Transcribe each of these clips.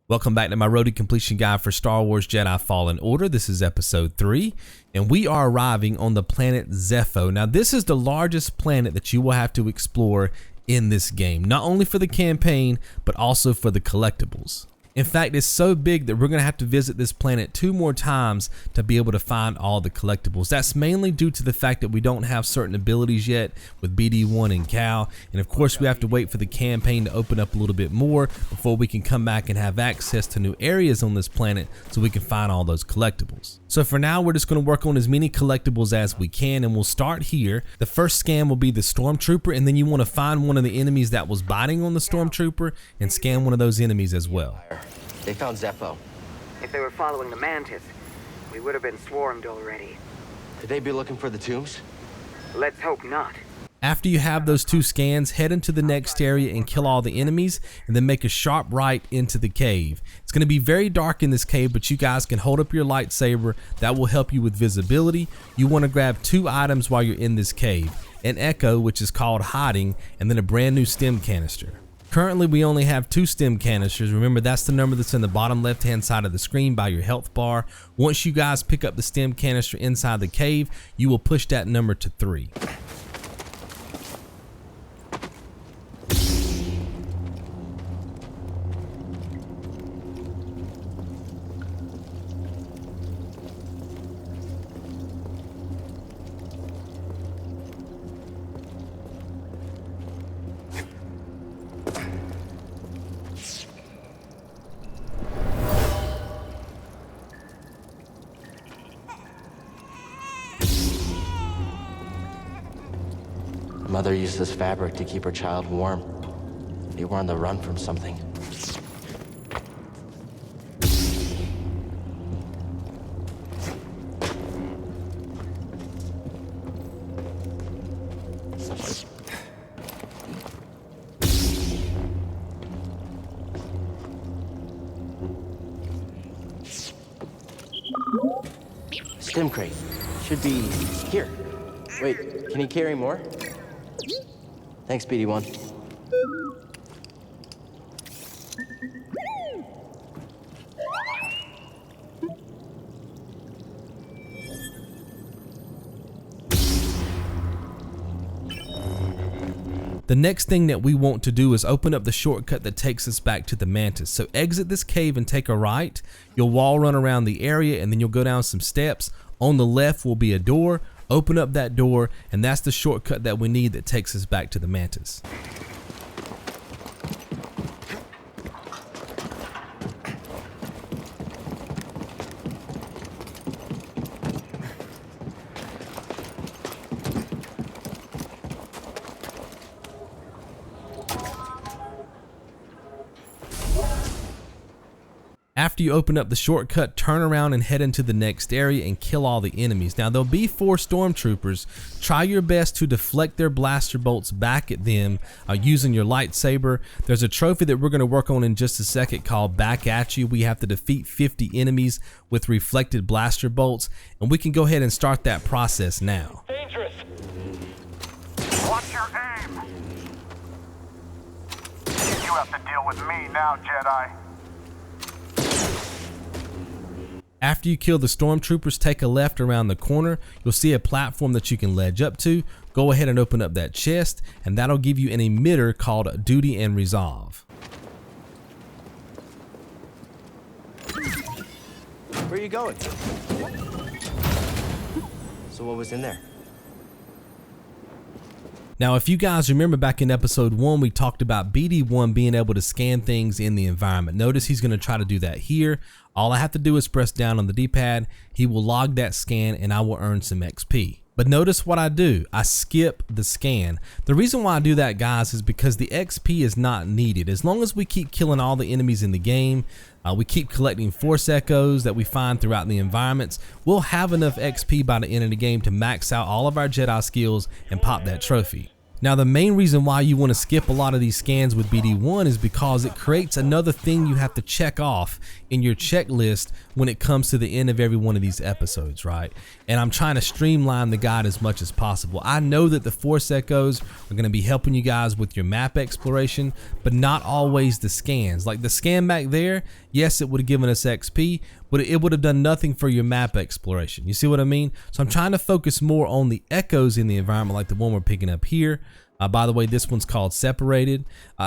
Welcome back to my road to completion guide for Star Wars Jedi Fallen Order. This is episode 3, and we are arriving on the planet Zeffo. Now, this is the largest planet that you will have to explore in this game, not only for the campaign, but also for the collectibles. In fact, it's so big that we're going to have to visit this planet 2 more times to be able to find all the collectibles. That's mainly due to the fact that we don't have certain abilities yet with BD1 and Cal, and of course we have to wait for the campaign to open up a little bit more before we can come back and have access to new areas on this planet so we can find all those collectibles. So for now, we're just going to work on as many collectibles as we can, and we'll start here. The first scan will be the Stormtrooper, and then you want to find one of the enemies that was biting on the Stormtrooper and scan one of those enemies as well. They found Zeffo. If they were following the Mantis, we would have been swarmed already. Could they be looking for the tombs? Let's hope not. After you have those 2 scans, head into the next area and kill all the enemies, and then make a sharp right into the cave. It's going to be very dark in this cave, but you guys can hold up your lightsaber. That will help you with visibility. You want to grab 2 items while you're in this cave. An echo, which is called hiding, and then a brand new Stim canister. Currently, we only have 2 Stim canisters. Remember, that's the number that's in the bottom left-hand side of the screen by your health bar. Once you guys pick up the Stim canister inside the cave, you will push that number to 3. Mother used this fabric to keep her child warm. They were on the run from something. Stim crate. Should be here. Wait, can he carry more? Thanks, BD1. The next thing that we want to do is open up the shortcut that takes us back to the Mantis. So exit this cave and take a right. You'll wall run around the area, and then you'll go down some steps. On the left will be a door. Open up that door, and that's the shortcut that we need that takes us back to the Mantis. After you open up the shortcut, turn around and head into the next area and kill all the enemies. Now, there'll be 4 Stormtroopers. Try your best to deflect their blaster bolts back at them using your lightsaber. There's a trophy that we're going to work on in just a second called Back At You. We have to defeat 50 enemies with reflected blaster bolts, and we can go ahead and start that process now. Dangerous. Watch your aim. You have to deal with me now, Jedi. After you kill the Stormtroopers, take a left around the corner. You'll see a platform that you can ledge up to. Go ahead and open up that chest, and that'll give you an emitter called Duty and Resolve. Where are you going? So what was in there? Now, if you guys remember back in episode 1, we talked about BD1 being able to scan things in the environment. Notice he's going to try to do that here. All I have to do is press down on the D-pad. He will log that scan, and I will earn some XP. But notice what I do. I skip the scan. The reason why I do that, guys, is because the XP is not needed. As long as we keep killing all the enemies in the game, we keep collecting Force Echoes that we find throughout the environments, we'll have enough XP by the end of the game to max out all of our Jedi skills and pop that trophy. Now the main reason why you want to skip a lot of these scans with BD1 is because it creates another thing you have to check off in your checklist when it comes to the end of every one of these episodes, right? And I'm trying to streamline the guide as much as possible. I know that the Force Echoes are going to be helping you guys with your map exploration, but not always the scans. Like the scan back there, yes, it would have given us XP, but it would have done nothing for your map exploration. You see what I mean? So I'm trying to focus more on the echoes in the environment, like the one we're picking up here. By the way, this one's called Separated,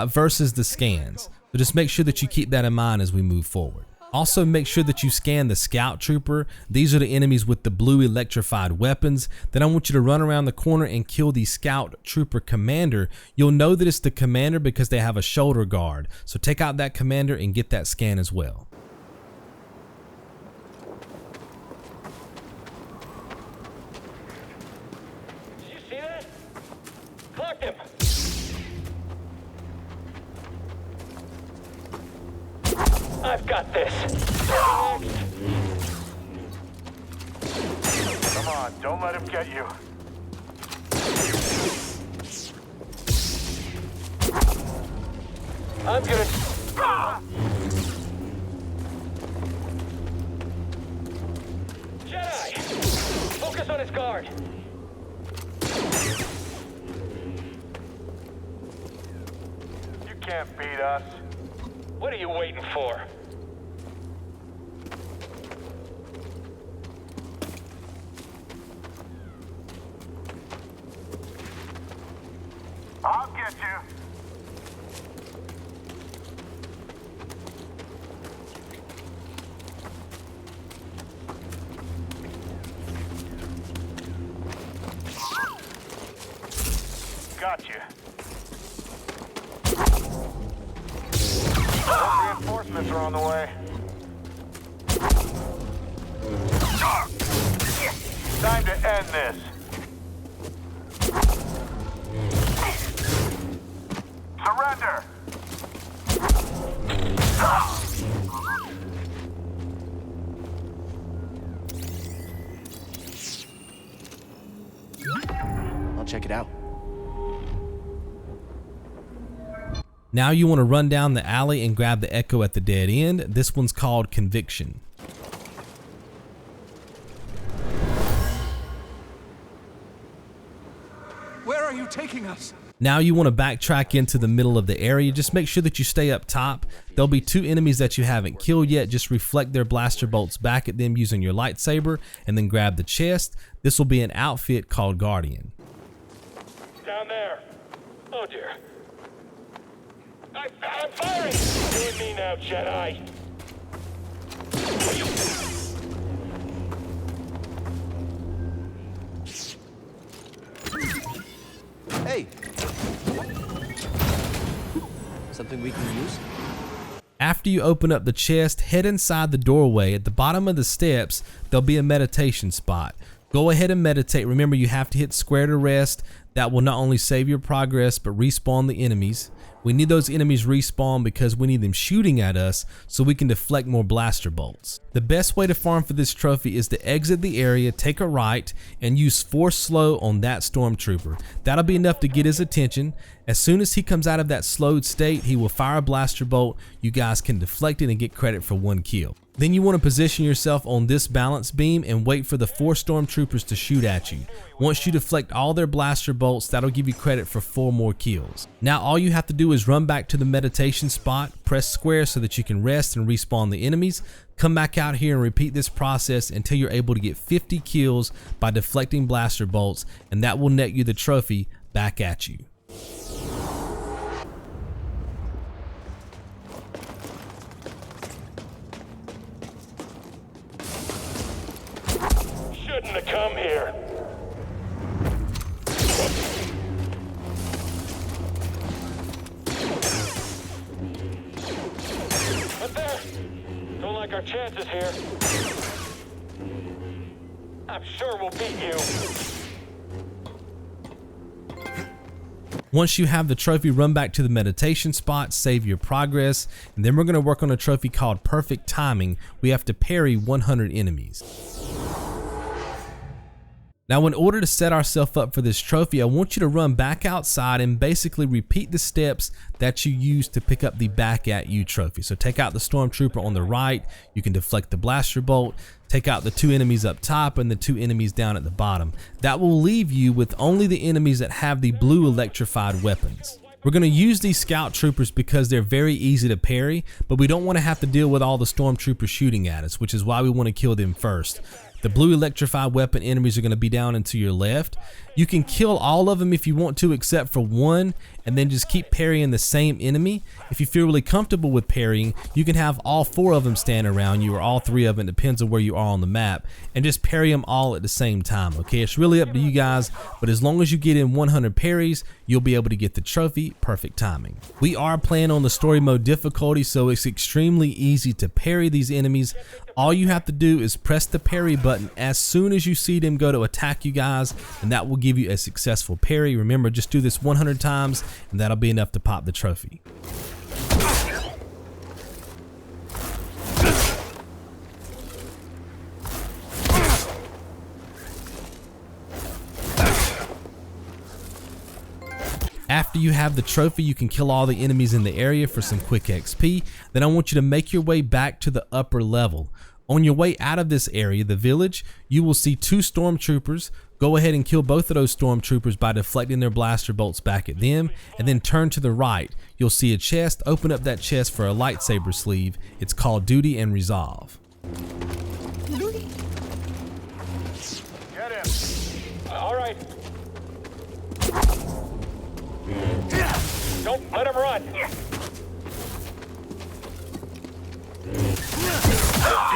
versus the scans. So just make sure that you keep that in mind as we move forward. Also make sure that you scan the Scout Trooper. These are the enemies with the blue electrified weapons. Then I want you to run around the corner and kill the Scout Trooper commander. You'll know that it's the commander because they have a shoulder guard. So take out that commander and get that scan as well. Did you see that? Clocked him. I've got this. Come on, don't let him get you. I'm gonna... Jedi! Focus on his guard. You can't beat us. What are you waiting for? I'll get you. Got you. Reinforcements are on the way. Time to end this. Surrender! I'll check it out. Now you want to run down the alley and grab the echo at the dead end. This one's called Conviction. Where are you taking us? Now you want to backtrack into the middle of the area. Just make sure that you stay up top. There'll be two enemies that you haven't killed yet. Just reflect their blaster bolts back at them using your lightsaber and then grab the chest. This will be an outfit called Guardian. Down there. Oh dear. I'm firing! You and me now, Jedi. Hey! Something we can use? After you open up the chest, head inside the doorway. At the bottom of the steps, there'll be a meditation spot. Go ahead and meditate. Remember, you have to hit square to rest. That will not only save your progress, but respawn the enemies. We need those enemies respawn because we need them shooting at us so we can deflect more blaster bolts. The best way to farm for this trophy is to exit the area, take a right, and use Force Slow on that Stormtrooper. That'll be enough to get his attention. As soon as he comes out of that slowed state, he will fire a blaster bolt. You guys can deflect it and get credit for 1 kill. Then you want to position yourself on this balance beam and wait for the 4 Stormtroopers to shoot at you. Once you deflect all their blaster bolts, that'll give you credit for 4 more kills. Now all you have to do is run back to the meditation spot, press square so that you can rest and respawn the enemies. Come back out here and repeat this process until you're able to get 50 kills by deflecting blaster bolts, and that will net you the trophy back at you. Shouldn't have come here. Up there. Don't like our chances here. I'm sure we'll beat you. Once you have the trophy, run back to the meditation spot, save your progress, and then we're going to work on a trophy called Perfect Timing. We have to parry 100 enemies. Now, in order to set ourselves up for this trophy, I want you to run back outside and basically repeat the steps that you used to pick up the Back At You trophy. So take out the Stormtrooper on the right, you can deflect the blaster bolt, take out the 2 enemies up top and the 2 enemies down at the bottom. That will leave you with only the enemies that have the blue electrified weapons. We're going to use these scout troopers because they're very easy to parry, but we don't want to have to deal with all the Stormtroopers shooting at us, which is why we want to kill them first. The blue electrified weapon enemies are going to be down and to your left. You can kill all of them if you want to except for one, and then just keep parrying the same enemy. If you feel really comfortable with parrying, you can have all 4 of them stand around you, or all 3 of them, it depends on where you are on the map, and just parry them all at the same time. Okay, it's really up to you guys, but as long as you get in 100 parries, you'll be able to get the trophy. Perfect timing. We are playing on the story mode difficulty, so it's extremely easy to parry these enemies. All you have to do is press the parry button as soon as you see them go to attack you guys, and that will give you a successful parry. Remember, just do this 100 times and that'll be enough to pop the trophy. After you have the trophy, you can kill all the enemies in the area for some quick XP. Then I want you to make your way back to the upper level. On your way out of this area, the village, you will see 2 Stormtroopers. Go ahead and kill both of those Stormtroopers by deflecting their blaster bolts back at them, and then turn to the right. You'll see a chest. Open up that chest for a lightsaber sleeve. It's called Duty and Resolve. Get him. All right. Don't let him run.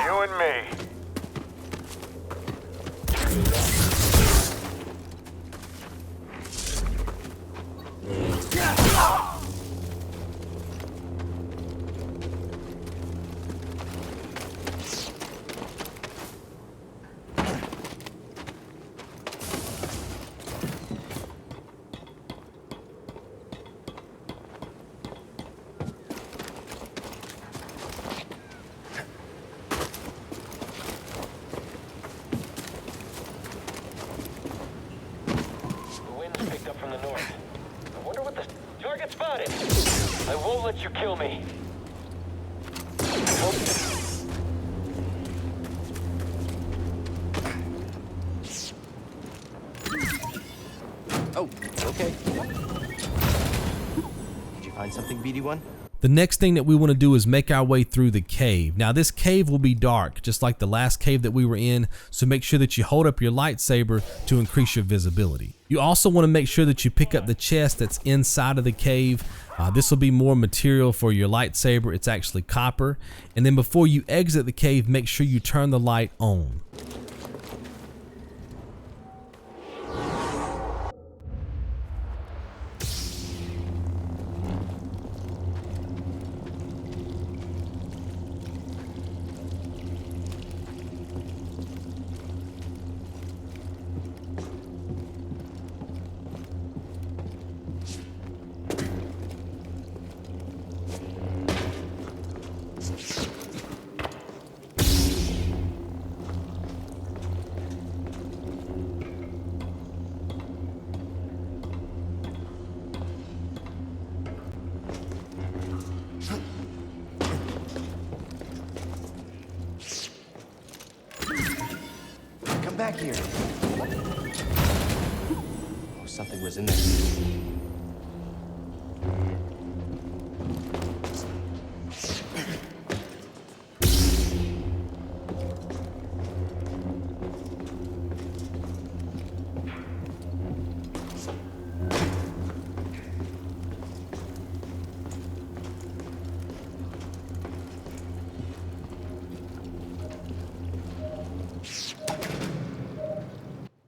You and me. Picked up from the north. I wonder what the target spotted. I won't let you kill me. Oh, okay. Did you find something, BD1? The next thing that we want to do is make our way through the cave. Now this cave will be dark, just like the last cave that we were in, so make sure that you hold up your lightsaber to increase your visibility. You also want to make sure that you pick up the chest that's inside of the cave. This will be more material for your lightsaber. It's actually copper. And then before you exit the cave, make sure you turn the light on. Come back here. Oh, something was in there.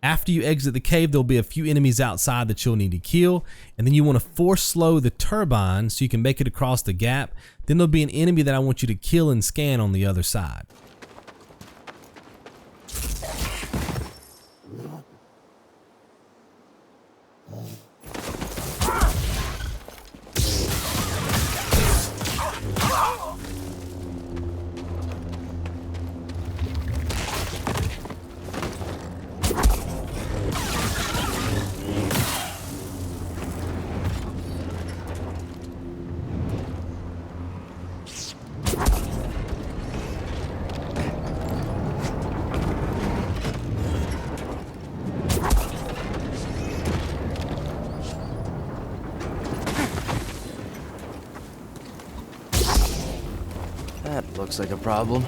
After you exit the cave, there'll be a few enemies outside that you'll need to kill, and then you want to force slow the turbine so you can make it across the gap. Then there'll be an enemy that I want you to kill and scan on the other side. looks like a problem.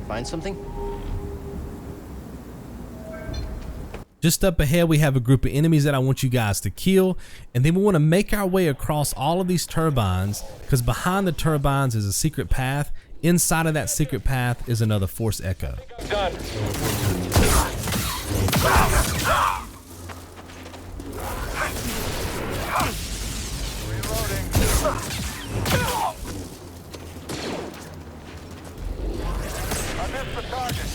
Find something? Just up ahead, we have a group of enemies that I want you guys to kill, and then we want to make our way across all of these turbines, because behind the turbines is a secret path. Inside of that secret path is another Force Echo. Done. I missed the target.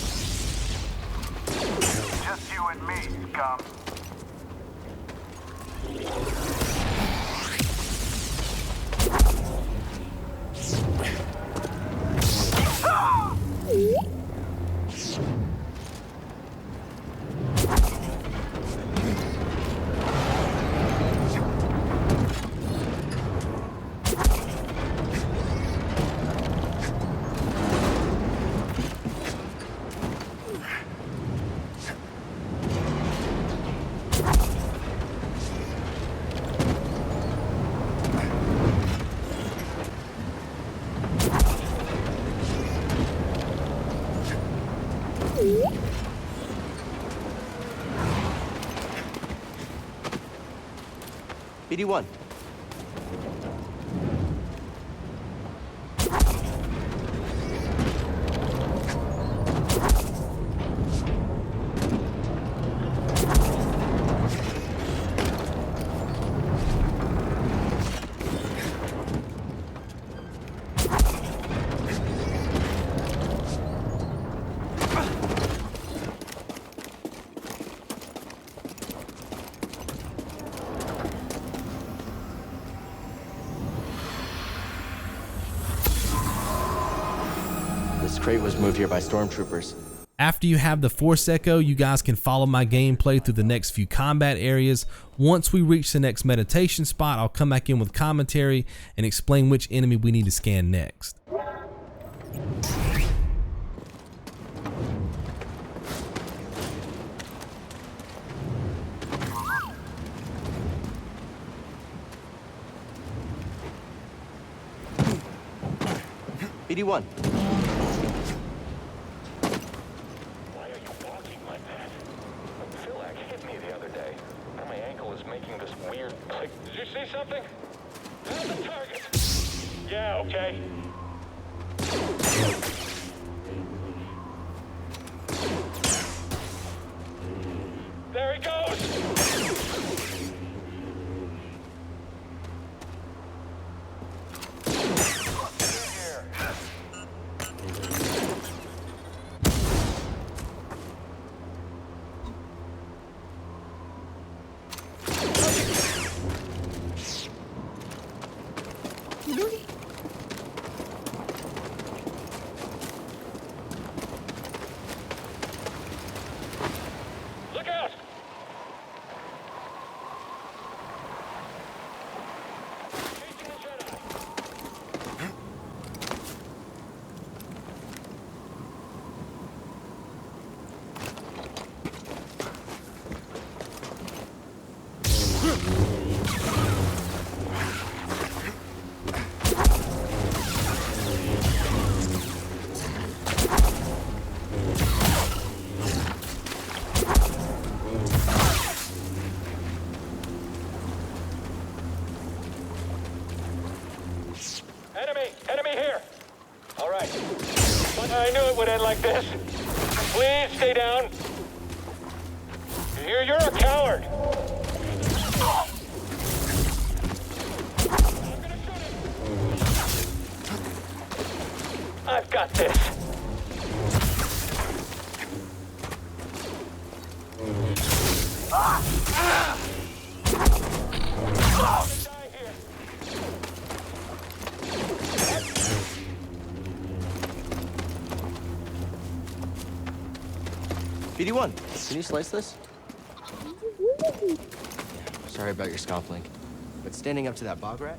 Just you and me, scum. BD1. This crate was moved here by Stormtroopers. After you have the Force Echo, you guys can follow my gameplay through the next few combat areas. Once we reach the next meditation spot, I'll come back in with commentary and explain which enemy we need to scan next. BD1. Why are you walking like that? Phillak hit me the other day. Now my ankle is making this weird click. Did you see something? There's the target. Yeah, okay. There he goes! Look out! Chasing the Jedi. Enemy here! All right. But I knew it would end like this. Please stay down. You're a coward. I'm gonna shoot him. I've got this. Die here. BD1, can you slice this? Sorry about your scalp link, but standing up to that bog rat?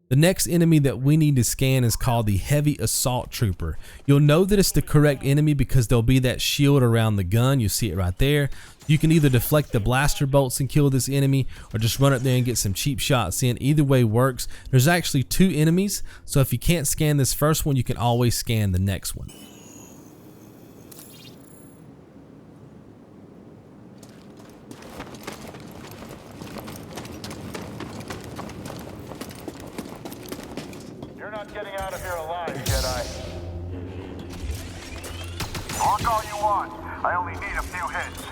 The next enemy that we need to scan is called the Heavy Assault Trooper. You'll know that it's the correct enemy because there'll be that shield around the gun. You see it right there. You can either deflect the blaster bolts and kill this enemy or just run up there and get some cheap shots in. Either way works. There's actually 2 enemies, so if you can't scan this first one, you can always scan the next one. You're not getting out of here alive, Jedi. Talk all you want. I only need a few hits.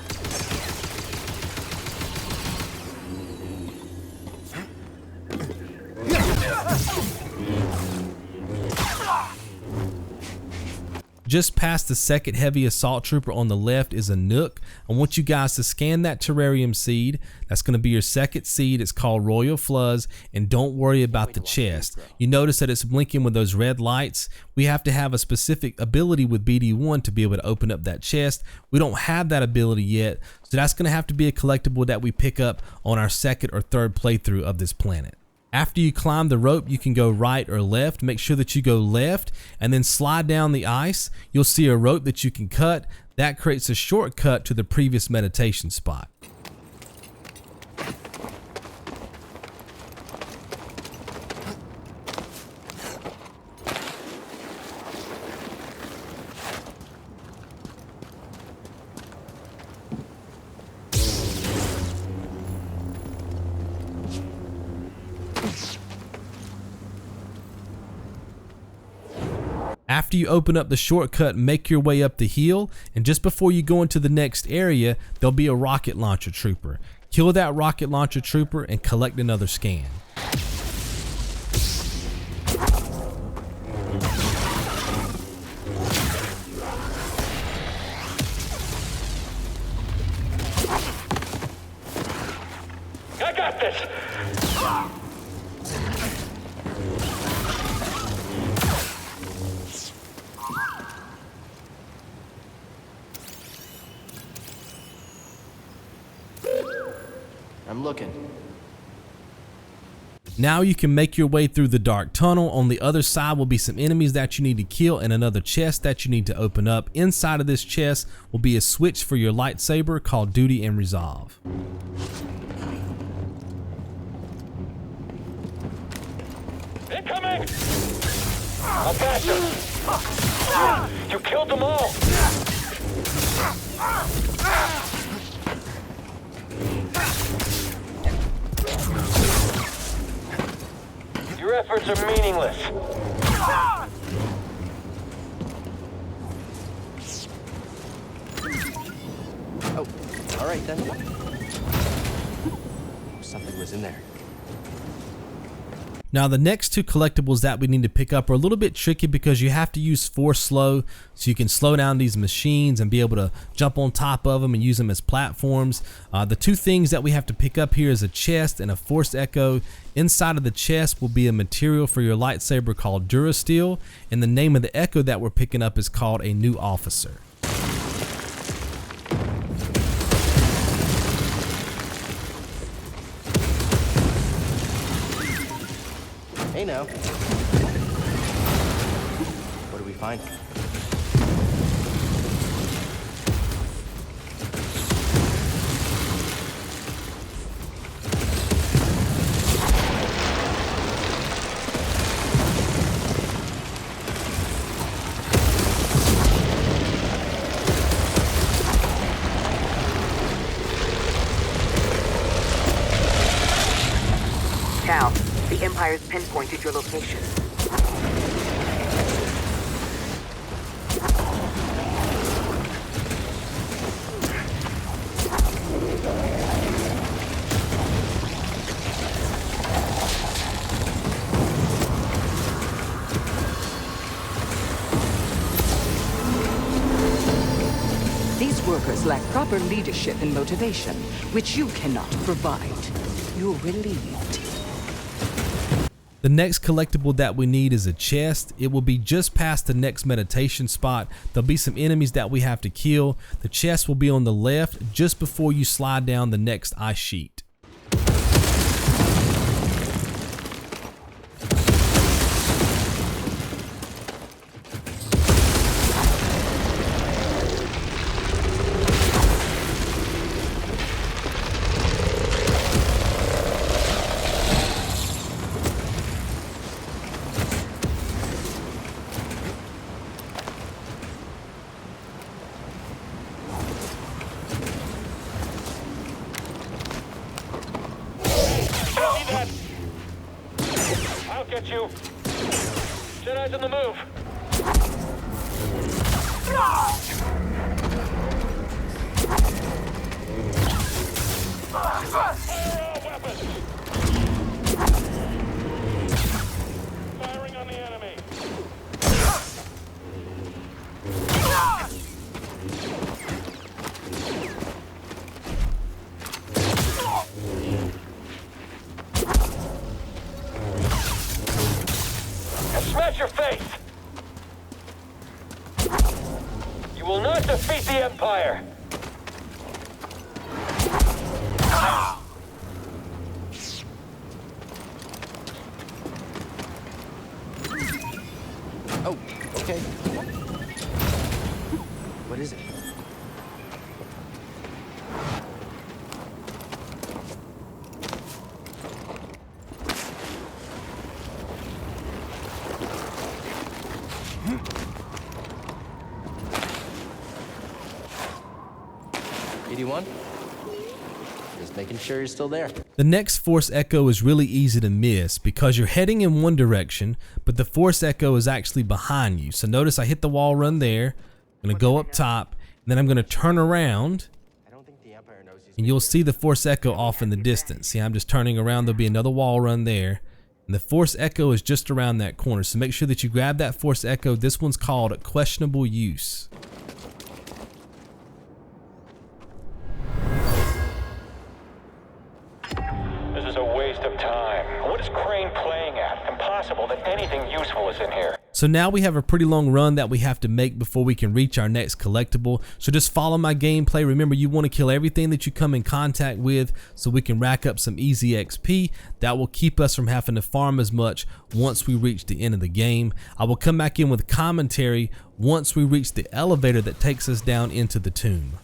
Just past the second Heavy Assault Trooper on the left is a Nook. I want you guys to scan that terrarium seed. That's going to be your second seed. It's called Royal Fluzz, and don't worry about the chest. You notice that it's blinking with those red lights. We have to have a specific ability with BD1 to be able to open up that chest. We don't have that ability yet, so that's going to have to be a collectible that we pick up on our second or third playthrough of this planet. After you climb the rope, you can go right or left. Make sure that you go left and then slide down the ice. You'll see a rope that you can cut. That creates a shortcut to the previous meditation spot. After you open up the shortcut, make your way up the hill, and just before you go into the next area, there'll be a rocket launcher trooper. Kill that rocket launcher trooper and collect another scan. I got this! I'm looking. Now you can make your way through the dark tunnel. On the other side will be some enemies that you need to kill and another chest that you need to open up. Inside of this chest will be a switch for your lightsaber called Duty and Resolve. Incoming! I'll catch him! You killed them all! Your efforts are meaningless. Oh, all right then. Something was in there. Now the next 2 collectibles that we need to pick up are a little bit tricky because you have to use force slow, so you can slow down these machines and be able to jump on top of them and use them as platforms. The 2 things that we have to pick up here is a chest and a force echo. Inside of the chest will be a material for your lightsaber called Durasteel, and the name of the echo that we're picking up is called a New Officer. Hey now. What do we find? Cal, the Empire's pinpointed your location. These workers lack proper leadership and motivation, which you cannot provide. You're relieved. The next collectible that we need is a chest. It will be just past the next meditation spot. There'll be some enemies that we have to kill. The chest will be on the left just before you slide down the next ice sheet. I'll get you. Jedi's in the move. Fire all weapons. Firing on the enemy. Smash your face! You will not defeat the Empire! Oh, okay. What is it? Just making sure you're still there. The next Force Echo is really easy to miss because you're heading in one direction, but the Force Echo is actually behind you. So notice I hit the wall run there. I'm gonna go up top, and then I'm gonna turn around, and you'll see the Force Echo off in the distance. See, I'm just turning around. There'll be another wall run there, and the Force Echo is just around that corner. So make sure that you grab that Force Echo. This one's called Questionable Use. This is a waste of time. What is Krane playing at? Impossible that anything useful is in here. So now we have a pretty long run that we have to make before we can reach our next collectible. So just follow my gameplay. Remember, you want to kill everything that you come in contact with so we can rack up some easy XP. That will keep us from having to farm as much once we reach the end of the game. I will come back in with commentary once we reach the elevator that takes us down into the tomb.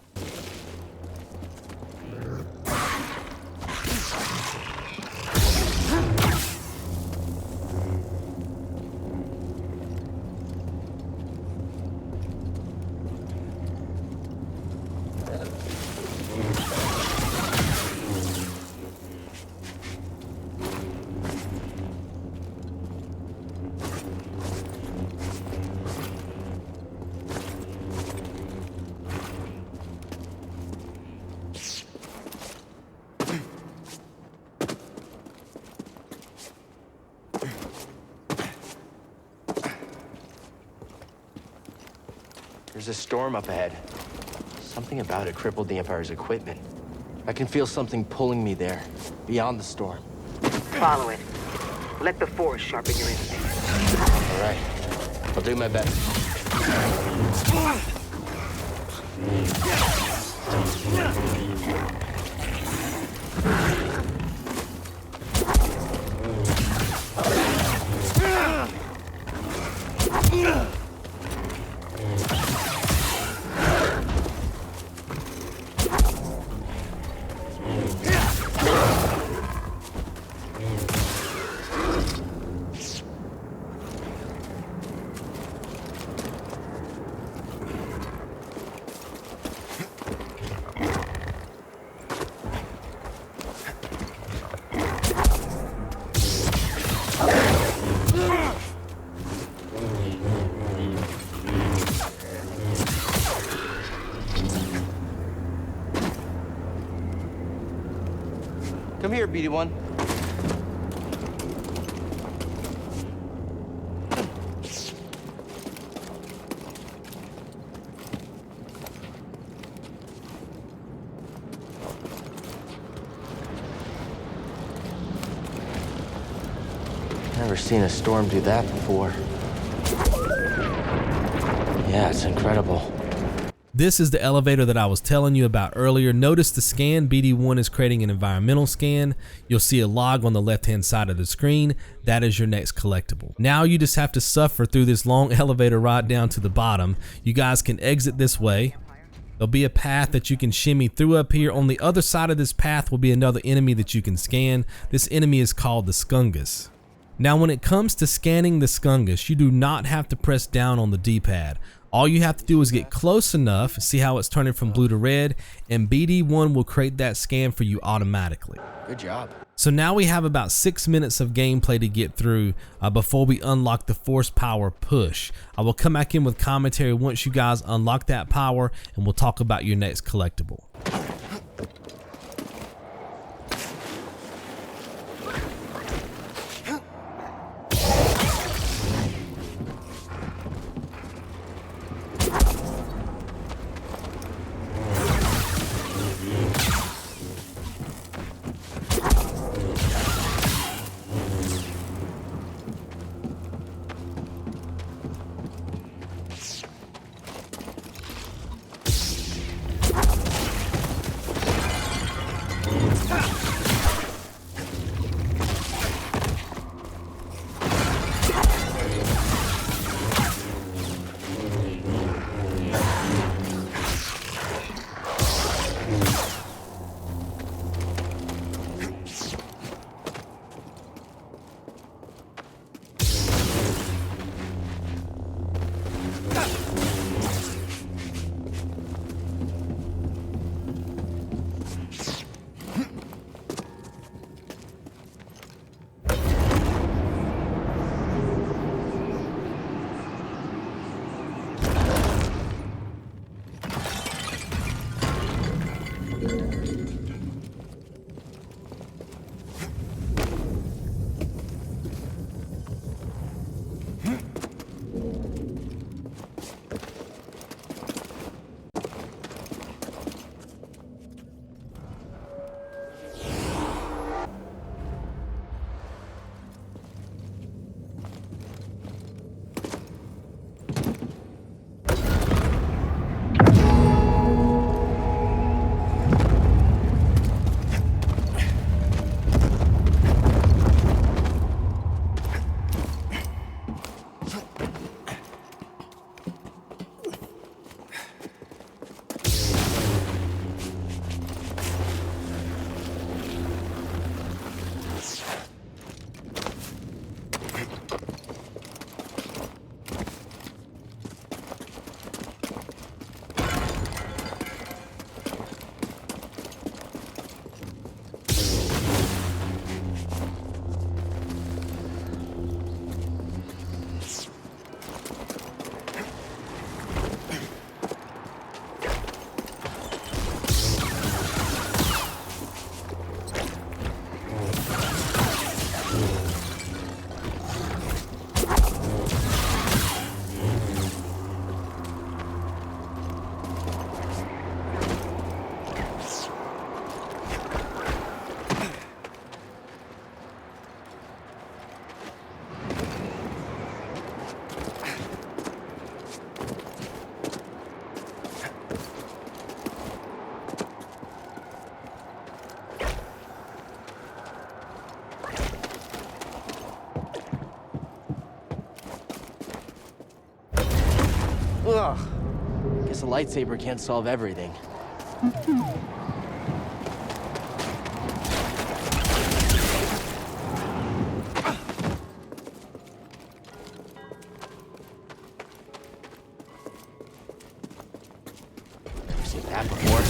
There's a storm up ahead. Something about it crippled the Empire's equipment. I can feel something pulling me there, beyond the storm. Follow it. Let the Force sharpen your instincts. All right. I'll do my best. Come here, BD1. All Never seen a storm do that before. Yeah, it's incredible. This is the elevator that I was telling you about earlier. Notice the scan. BD1 is creating an environmental scan. You'll see a log on the left-hand side of the screen. That is your next collectible. Now you just have to suffer through this long elevator ride down to the bottom. You guys can exit this way. There'll be a path that you can shimmy through up here. On the other side of this path will be another enemy that you can scan. This enemy is called the Skungus. Now when it comes to scanning the Skungus, you do not have to press down on the D-pad. All you have to do is get close enough, see how it's turning from blue to red, and BD1 will create that scan for you automatically. Good job. So now we have about 6 minutes of gameplay to get through before we unlock the force power push. I will come back in with commentary once you guys unlock that power, and we'll talk about your next collectible. Ugh. Guess a lightsaber can't solve everything. Never seen that before.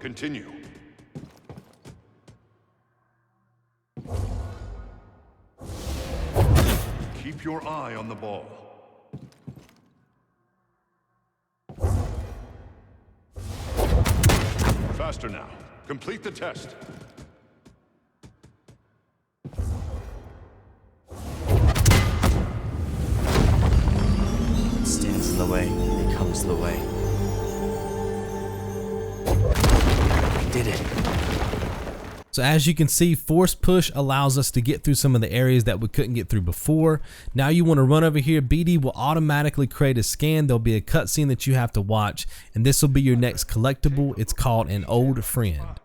Continue. Keep your eye on the ball. Faster now. Complete the test. It stands in the way, it becomes the way. I did it. So as you can see, force push allows us to get through some of the areas that we couldn't get through before. Now you want to run over here. BD will automatically create a scan. There'll be a cutscene that you have to watch, and this will be your next collectible. It's called an old friend.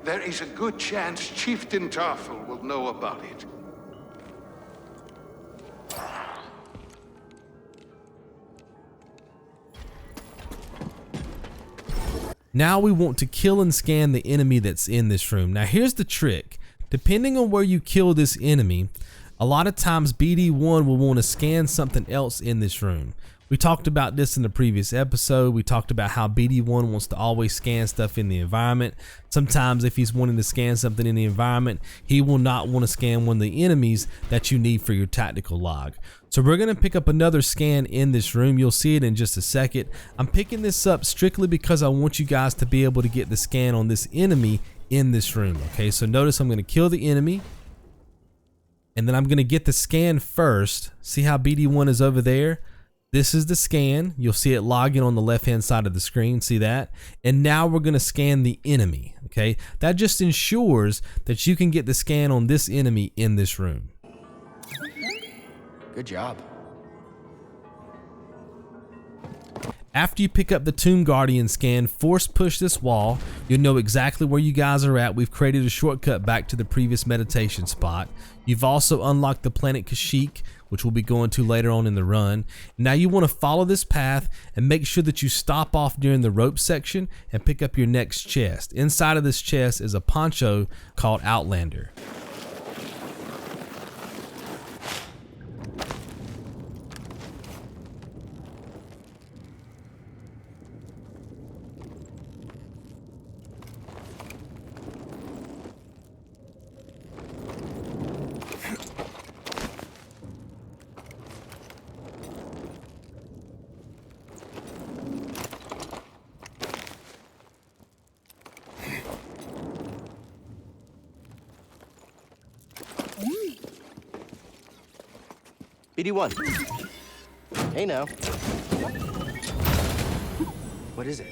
There is a good chance Chieftain Tarful will know about it. Now we want to kill and scan the enemy that's in this room. Now here's the trick. Depending on where you kill this enemy, a lot of times BD1 will want to scan something else in this room. We talked about this in the previous episode. We talked about how BD1 wants to always scan stuff in the environment. Sometimes if he's wanting to scan something in the environment, he will not want to scan one of the enemies that you need for your tactical log. So we're going to pick up another scan in this room. You'll see it in just a second. I'm picking this up strictly because I want you guys to be able to get the scan on this enemy in this room. Okay, so notice I'm going to kill the enemy, and then I'm going to get the scan first. See how BD1 is over there? This is the scan. You'll see it logging on the left hand side of the screen. See that? And now we're going to scan the enemy. Okay, that just ensures that you can get the scan on this enemy in this room. Good job. After you pick up the Tomb Guardian scan, force push this wall. You'll know exactly where you guys are at. We've created a shortcut back to the previous meditation spot. You've also unlocked the planet Kashyyyk, which we'll be going to later on in the run. Now you want to follow this path and make sure that you stop off during the rope section and pick up your next chest. Inside of this chest is a poncho called Outlander. BD1. Hey now. What is it?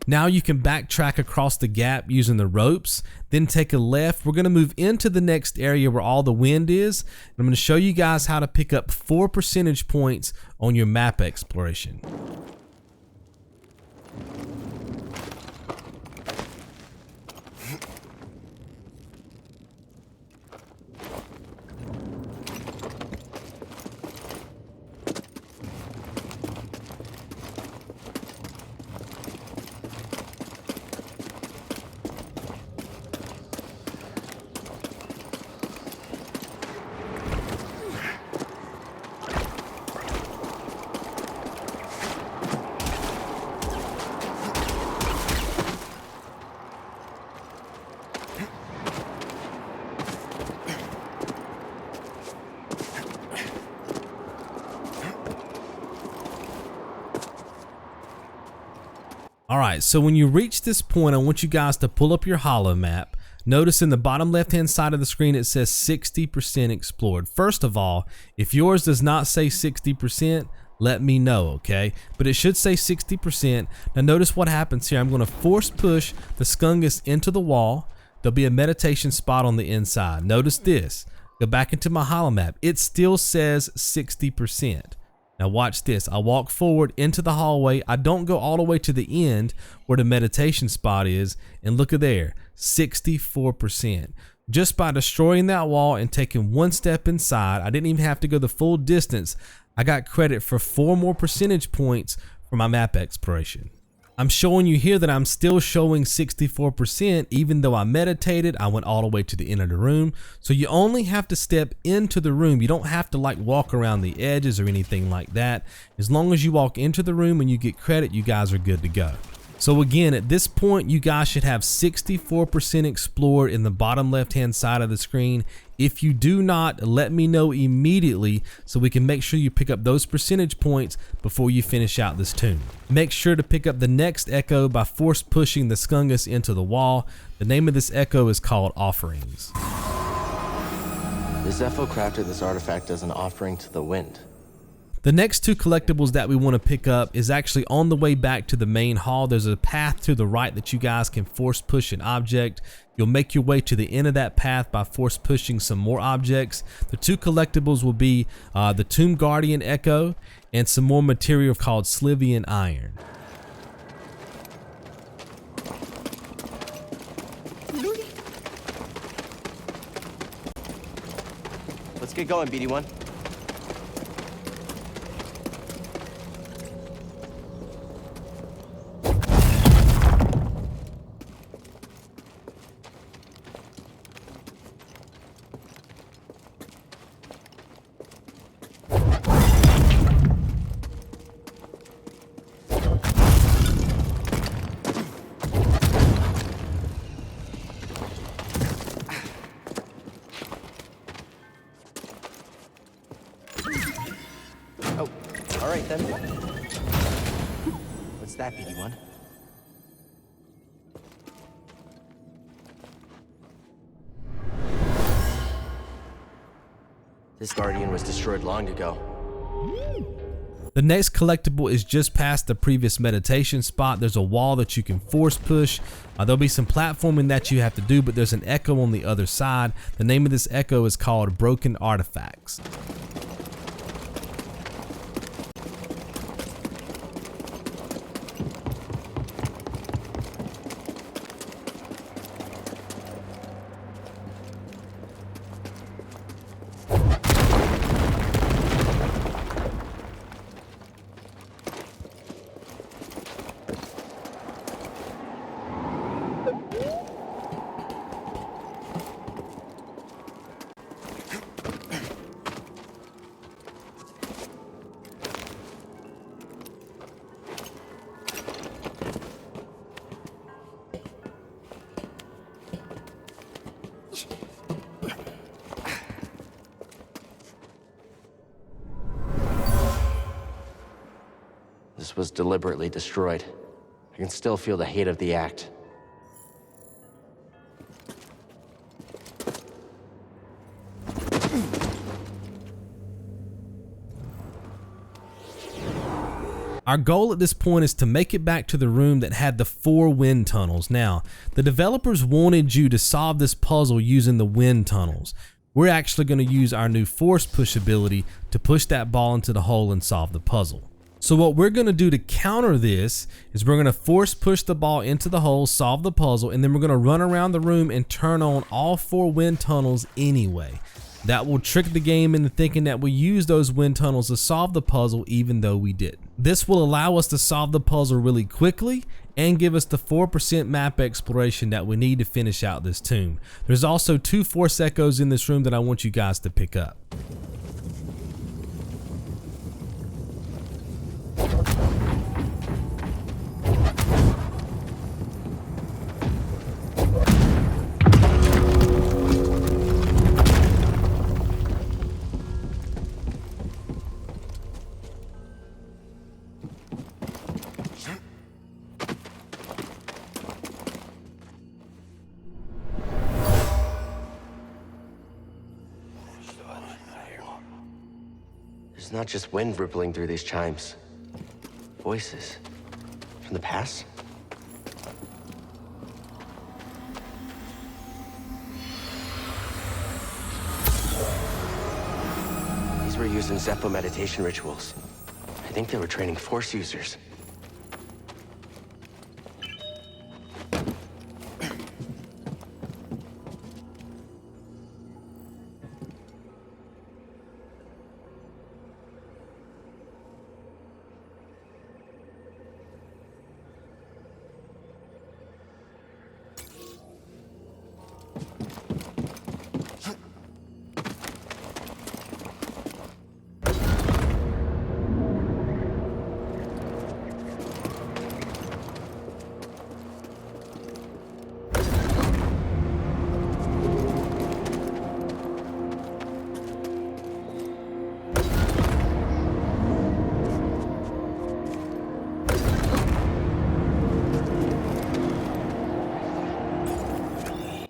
Now you can backtrack across the gap using the ropes, then take a left. We're going to move into the next area where all the wind is. I'm going to show you guys how to pick up 4 percentage points on your map exploration. Alright, so when you reach this point, I want you guys to pull up your holo map. Notice in the bottom left hand side of the screen it says 60% explored. First of all, if yours does not say 60%, let me know, okay? But it should say 60%. Now notice what happens here. I'm going to force push the Skungus into the wall. There'll be a meditation spot on the inside. Notice this. Go back into my holo map. It still says 60%. Now watch this. I walk forward into the hallway. I don't go all the way to the end where the meditation spot is. And look at there, 64%. Just by destroying that wall and taking one step inside, I didn't even have to go the full distance. I got credit for 4 more percentage points for my map exploration. I'm showing you here that I'm still showing 64%, even though I meditated, I went all the way to the end of the room. So you only have to step into the room. You don't have to like walk around the edges or anything like that. As long as you walk into the room and you get credit, you guys are good to go. So again, at this point, you guys should have 64% explored in the bottom left-hand side of the screen. If you do not, let me know immediately so we can make sure you pick up those percentage points before you finish out this tomb. Make sure to pick up the next echo by force pushing the Skungus into the wall. The name of this echo is called Offerings. The Zeffo crafted this artifact as an offering to the wind. The next two collectibles that we want to pick up is actually on the way back to the main hall. There's a path to the right that you guys can force push an object. You'll make your way to the end of that path by force pushing some more objects. The two collectibles will be the Tomb Guardian Echo and some more material called Slivian Iron. Let's get going, BD1. All right, then. What's that, BD1? This Guardian was destroyed long ago. The next collectible is just past the previous meditation spot. There's a wall that you can force push. There'll be some platforming that you have to do, but there's an echo on the other side. The name of this echo is called Broken Artifacts. This was deliberately destroyed. I can still feel the hate of the act. Our goal at this point is to make it back to the room that had the 4 wind tunnels. Now, the developers wanted you to solve this puzzle using the wind tunnels. We're actually going to use our new force push ability to push that ball into the hole and solve the puzzle. So what we're going to do to counter this is we're going to force push the ball into the hole, solve the puzzle, and then we're going to run around the room and turn on all 4 wind tunnels anyway. That will trick the game into thinking that we use those wind tunnels to solve the puzzle even though we didn't. This will allow us to solve the puzzle really quickly and give us the 4% map exploration that we need to finish out this tomb. There's also 2 force echoes in this room that I want you guys to pick up. There's not just wind rippling through these chimes. Voices. From the past? These were used in Zeffo meditation rituals. I think they were training Force users.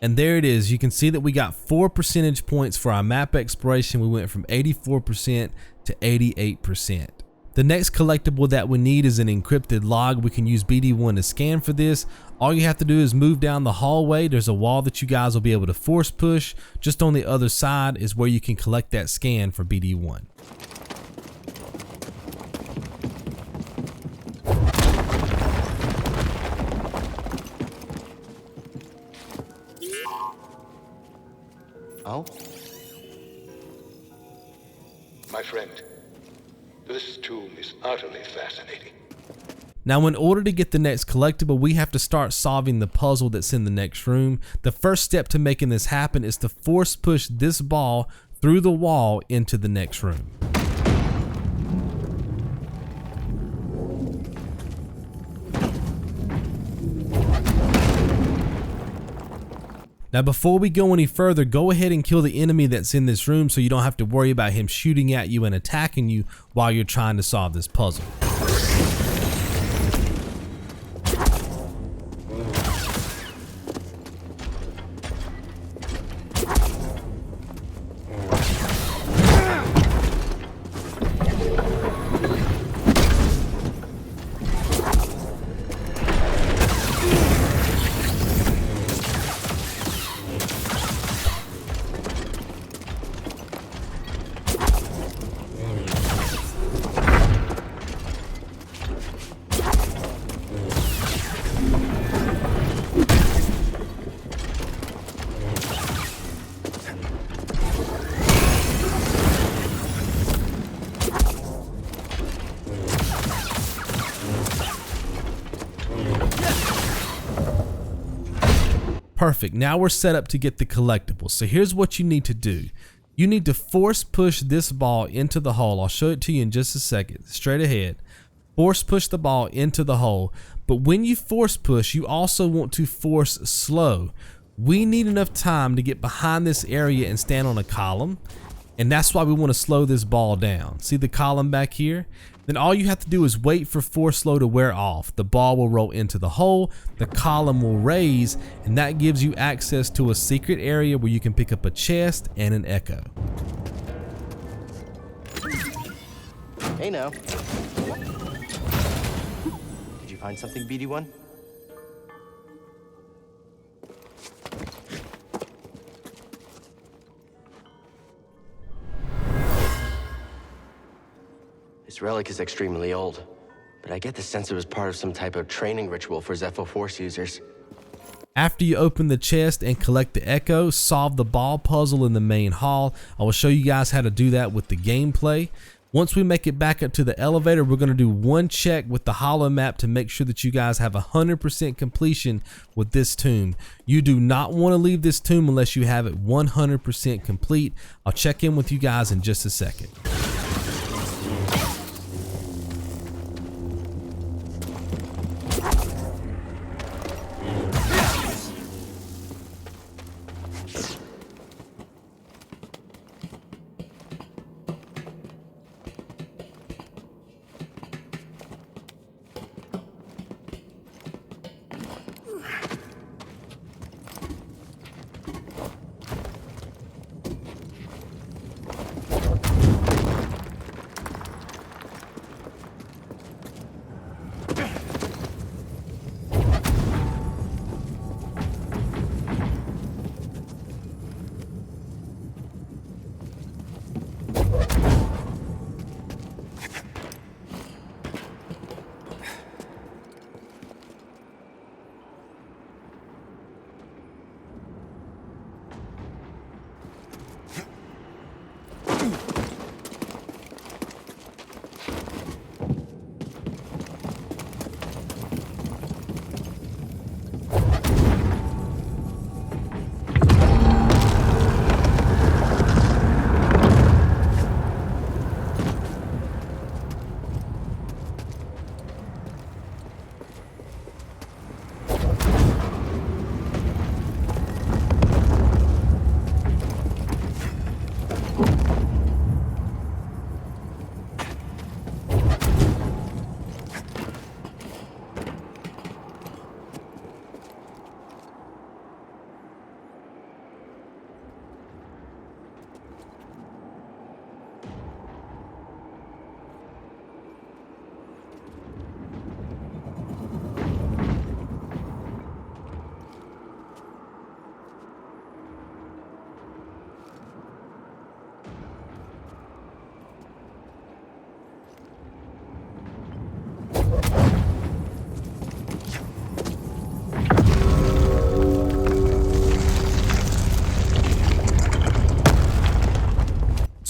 And there it is. You can see that we got 4 percentage points for our map exploration. We went from 84% to 88%. The next collectible that we need is an encrypted log. We can use BD1 to scan for this. All you have to do is move down the hallway. There's a wall that you guys will be able to force push. Just on the other side is where you can collect that scan for BD1. Oh? My friend, this tomb is utterly fascinating. Now, in order to get the next collectible, we have to start solving the puzzle that's in the next room. The first step to making this happen is to force push this ball through the wall into the next room. Now, before we go any further, go ahead and kill the enemy that's in this room so you don't have to worry about him shooting at you and attacking you while you're trying to solve this puzzle. Perfect. Now we're set up to get the collectibles. So here's what you need to do. You need to force push this ball into the hole. I'll show it to you in just a second. Straight ahead. Force push the ball into the hole. But when you force push, you also want to force slow. We need enough time to get behind this area and stand on a column. And that's why we want to slow this ball down. See the column back here? Then all you have to do is wait for force slow to wear off. The ball will roll into the hole, the column will raise, and that gives you access to a secret area where you can pick up a chest and an echo. Hey now. Did you find something, BD1? This relic is extremely old, but I get the sense it was part of some type of training ritual for Zeffo Force users. After you open the chest and collect the echo, solve the ball puzzle in the main hall. I will show you guys how to do that with the gameplay. Once we make it back up to the elevator, we're going to do one check with the holo map to make sure that you guys have 100% completion with this tomb. You do not want to leave this tomb unless you have it 100% complete. I'll check in with you guys in just a second.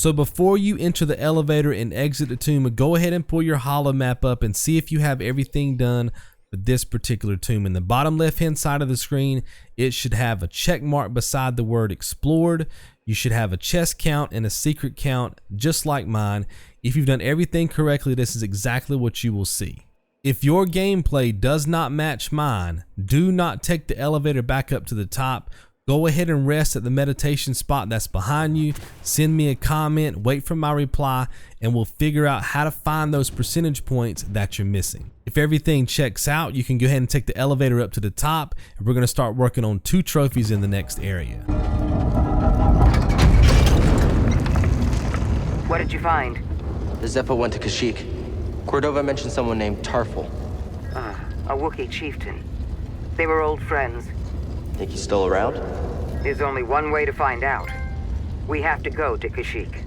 So before you enter the elevator and exit the tomb, go ahead and pull your holo map up and see if you have everything done for this particular tomb. In the bottom left hand side of the screen, it should have a check mark beside the word explored. You should have a chest count and a secret count, just like mine. If you've done everything correctly, this is exactly what you will see. If your gameplay does not match mine, do not take the elevator back up to the top. Go ahead and rest at the meditation spot that's behind you. Send me a comment, wait for my reply, and we'll figure out how to find those percentage points that you're missing. If everything checks out, you can go ahead and take the elevator up to the top, and we're going to start working on 2 trophies in the next area. What did you find? The Zeffo went to Kashyyyk. Cordova mentioned someone named Tarful. A Wookiee chieftain. They were old friends. Think he's still around? There's only one way to find out. We have to go to Kashyyyk.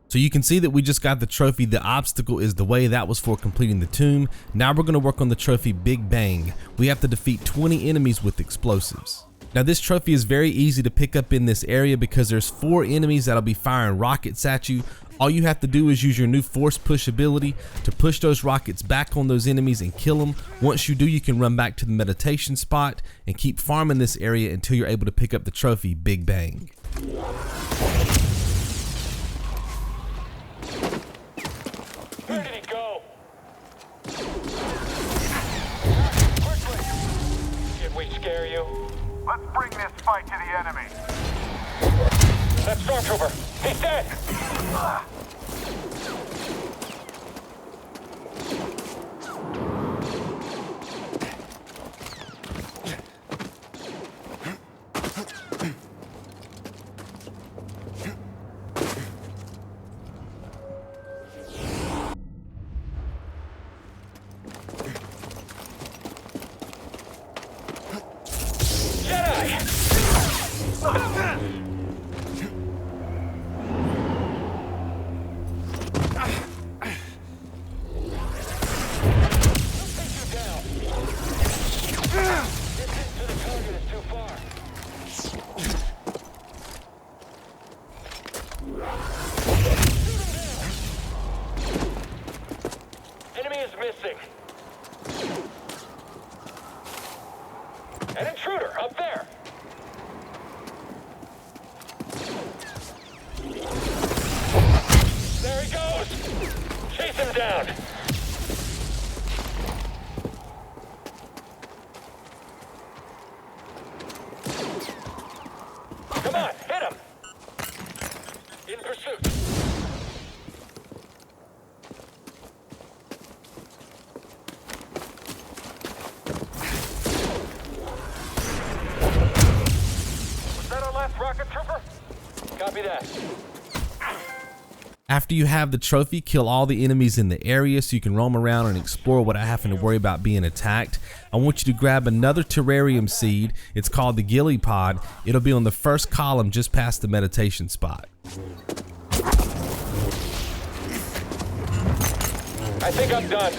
So you can see that we just got the trophy, The Obstacle is the Way. That was for completing the tomb. Now we're going to work on the trophy, Big Bang. We have to defeat 20 enemies with explosives. Now this trophy is very easy to pick up in this area because there's 4 enemies that'll be firing rockets at you. All you have to do is use your new force push ability to push those rockets back on those enemies and kill them. Once you do, you can run back to the meditation spot and keep farming this area until you're able to pick up the trophy, Big Bang. Where did he go? Quickly! Did we scare you? Let's bring this fight to the enemy. That Stormtrooper! He's dead! Enemy is missing. An intruder up there. There he goes. Chase him down. Come on, hit him. In pursuit. Rocket trooper? Copy that. After you have the trophy, kill all the enemies in the area so you can roam around and explore without having to worry about being attacked. I want you to grab another terrarium seed. It's called the Gillypod. It'll be on the first column just past the meditation spot. I think I'm done.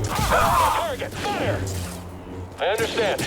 Target, fire! I understand.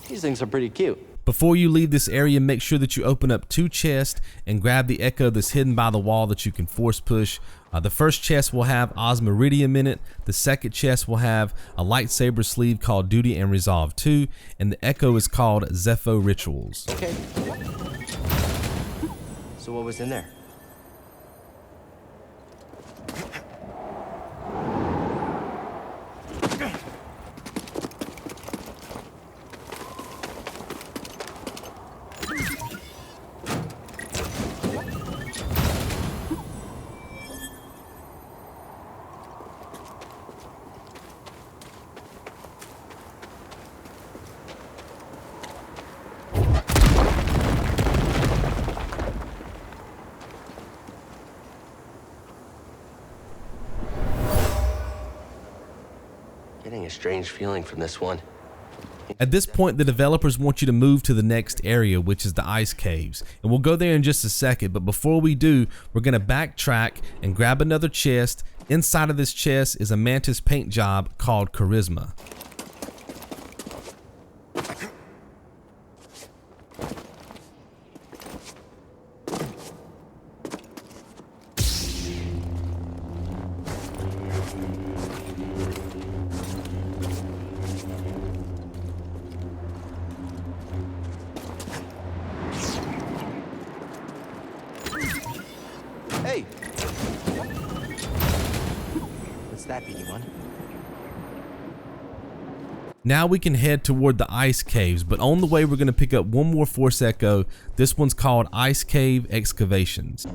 These things are pretty cute. Before you leave this area, make sure that you open up 2 chests and grab the echo that's hidden by the wall that you can force push. The first chest will have Osmiridium in it. The second chest will have a lightsaber sleeve called Duty and Resolve 2, and the echo is called Zeffo Rituals. Okay. So what was in there? Getting a strange feeling from this one. At this point, the developers want you to move to the next area, which is the ice caves. And we'll go there in just a second, but before we do, we're gonna backtrack and grab another chest. Inside of this chest is a Mantis paint job called Charisma. Hey! What's that, BD1? Now we can head toward the ice caves, but on the way we're going to pick up one more Force Echo. This one's called Ice Cave Excavations.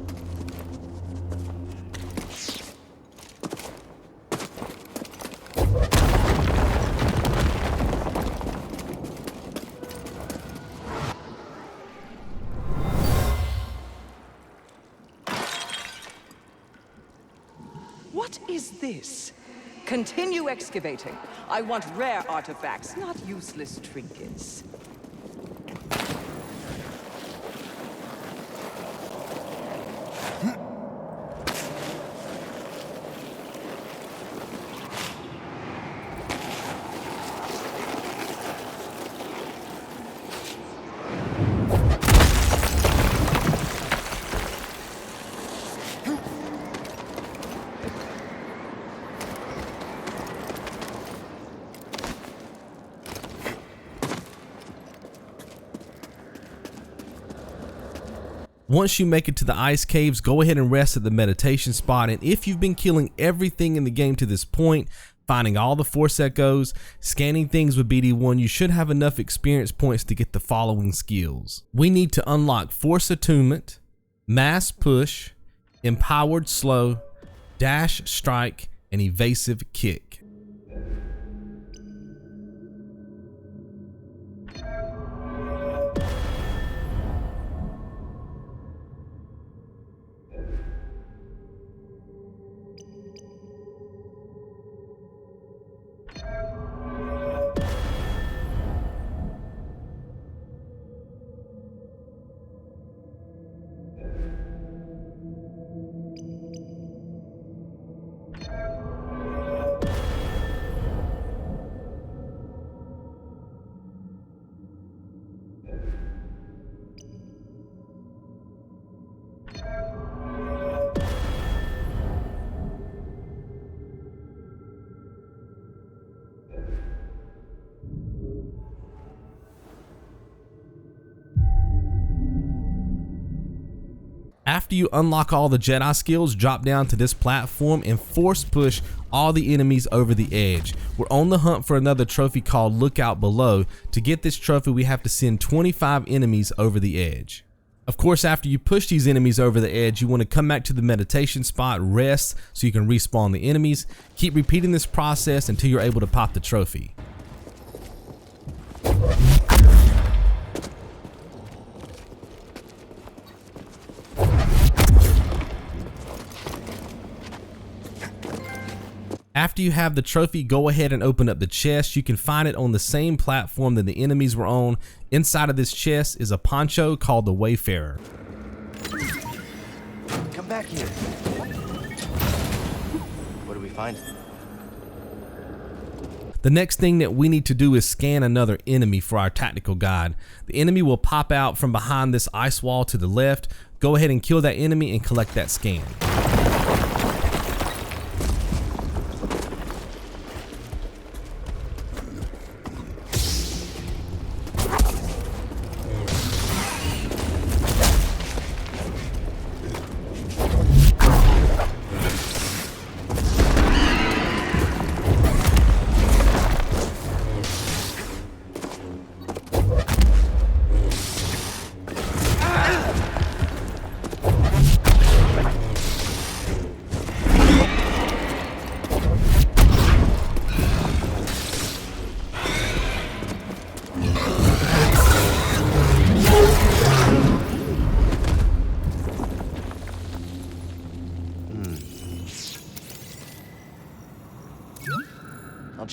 What is this? Continue excavating. I want rare artifacts, not useless trinkets. Once you make it to the ice caves, go ahead and rest at the meditation spot. And if you've been killing everything in the game to this point, finding all the Force Echoes, scanning things with BD1, you should have enough experience points to get the following skills. We need to unlock Force Attunement, Mass Push, Empowered Slow, Dash Strike, and Evasive Kick. After you unlock all the Jedi skills, drop down to this platform and force push all the enemies over the edge. We're on the hunt for another trophy called Lookout Below. To get this trophy, we have to send 25 enemies over the edge. Of course, after you push these enemies over the edge, you want to come back to the meditation spot, rest so you can respawn the enemies. Keep repeating this process until you're able to pop the trophy. After you have the trophy, go ahead and open up the chest. You can find it on the same platform that the enemies were on. Inside of this chest is a poncho called the Wayfarer. Come back here. What do we find? The next thing that we need to do is scan another enemy for our tactical guide. The enemy will pop out from behind this ice wall to the left. Go ahead and kill that enemy and collect that scan.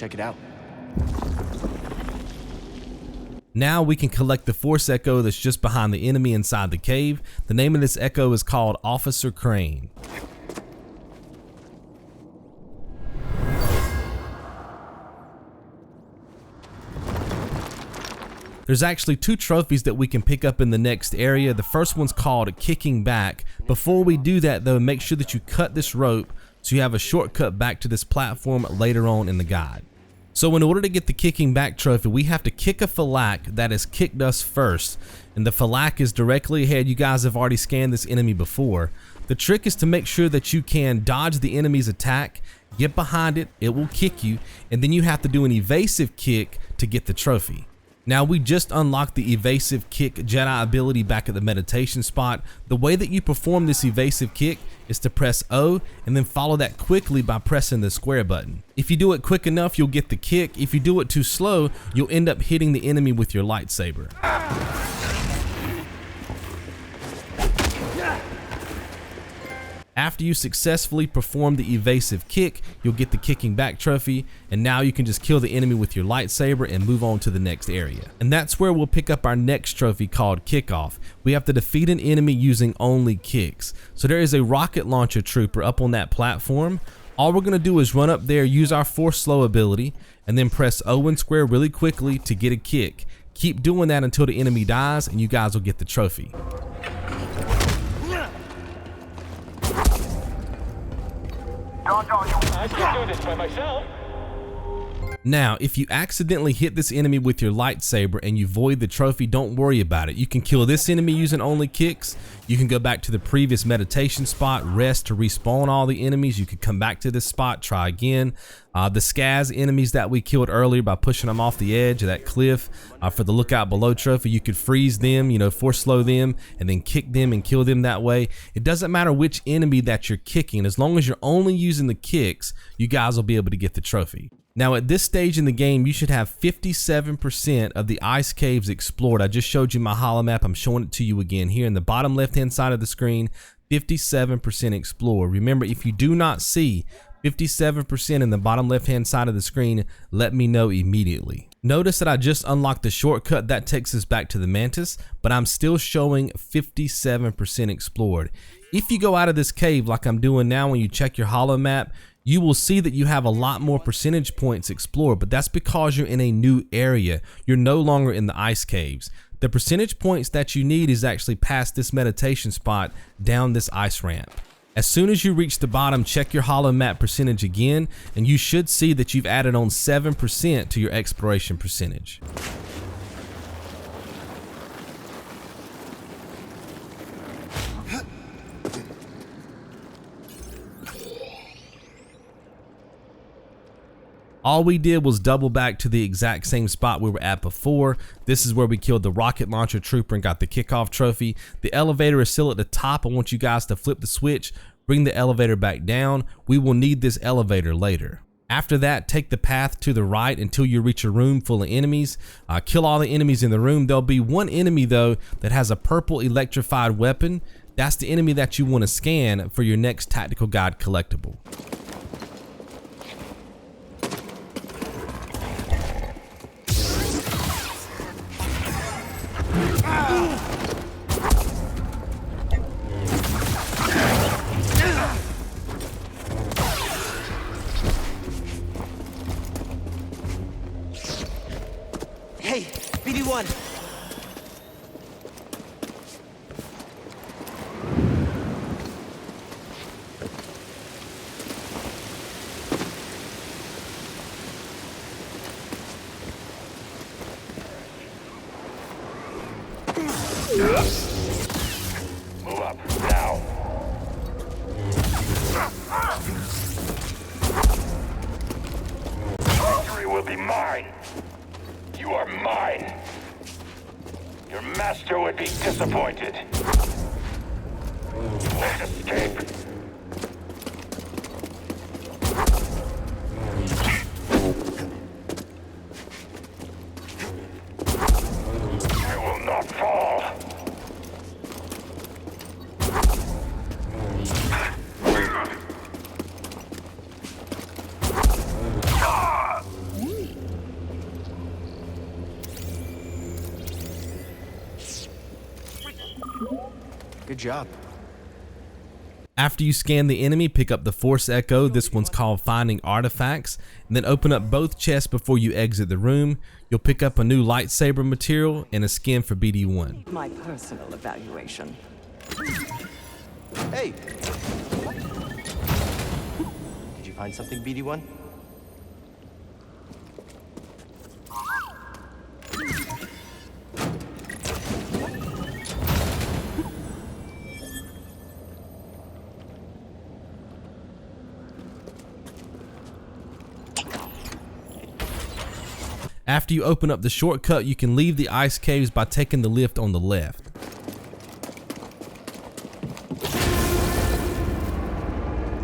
check it out. Now we can collect the Force Echo that's just behind the enemy inside the cave. The name of this Echo is called Officer Krane. There's actually 2 trophies that we can pick up in the next area. The first one's called Kicking Back. Before we do that though, make sure that you cut this rope so you have a shortcut back to this platform later on in the guide. So in order to get the Kicking Back trophy, we have to kick a Phillak that has kicked us first. And the Phillak is directly ahead. You guys have already scanned this enemy before. The trick is to make sure that you can dodge the enemy's attack, get behind it, it will kick you, and then you have to do an evasive kick to get the trophy. Now we just unlocked the evasive kick Jedi ability back at the meditation spot. The way that you perform this evasive kick is to press O and then follow that quickly by pressing the square button. If you do it quick enough, you'll get the kick. If you do it too slow, you'll end up hitting the enemy with your lightsaber. After you successfully perform the evasive kick, you'll get the Kicking Back trophy, and now you can just kill the enemy with your lightsaber and move on to the next area. And that's where we'll pick up our next trophy called Kickoff. We have to defeat an enemy using only kicks. So there is a rocket launcher trooper up on that platform. All we're going to do is run up there, use our Force Slow ability, and then press O and square really quickly to get a kick. Keep doing that until the enemy dies, and you guys will get the trophy. I can't do this by myself. Now, if you accidentally hit this enemy with your lightsaber and you void the trophy, don't worry about it. You can kill this enemy using only kicks. You can go back to the previous meditation spot, rest to respawn all the enemies. You could come back to this spot, try again. The Scazz enemies that we killed earlier by pushing them off the edge of that cliff for the lookout below trophy, you could freeze them, force slow them, and then kick them and kill them that way. It doesn't matter which enemy that you're kicking. As long as you're only using the kicks, you guys will be able to get the trophy. Now at this stage in the game, you should have 57% of the ice caves explored. I just showed you my holomap. I'm showing it to you again here in the bottom left hand side of the screen, 57% explored. Remember, if you do not see 57% in the bottom left hand side of the screen, let me know immediately. Notice that I just unlocked the shortcut that takes us back to the Mantis, but I'm still showing 57% explored. If you go out of this cave like I'm doing now, when you check your holomap, you will see that you have a lot more percentage points explored, but that's because you're in a new area. You're no longer in the ice caves. The percentage points that you need is actually past this meditation spot down this ice ramp. As soon as you reach the bottom, check your holomap percentage again, and you should see that you've added on 7% to your exploration percentage. All we did was double back to the exact same spot we were at before. This is where we killed the rocket launcher trooper and got the kickoff trophy. The elevator is still at the top. I want you guys to flip the switch, bring the elevator back down. We will need this elevator later. After that, take the path to the right until you reach a room full of enemies. Kill all the enemies in the room. There'll be one enemy though that has a purple electrified weapon. That's the enemy that you want to scan for your next tactical guide collectible. Hey, BD1. Move up, now. Victory will be mine. You are mine. Your master would be disappointed. Let's escape. I will not fall. Good job. After you scan the enemy, pick up the Force Echo. This one's called Finding Artifacts. And then open up both chests before you exit the room. You'll pick up a new lightsaber material and a skin for BD1. My personal evaluation. Hey! Did you find something, BD1? After you open up the shortcut, you can leave the ice caves by taking the lift on the left.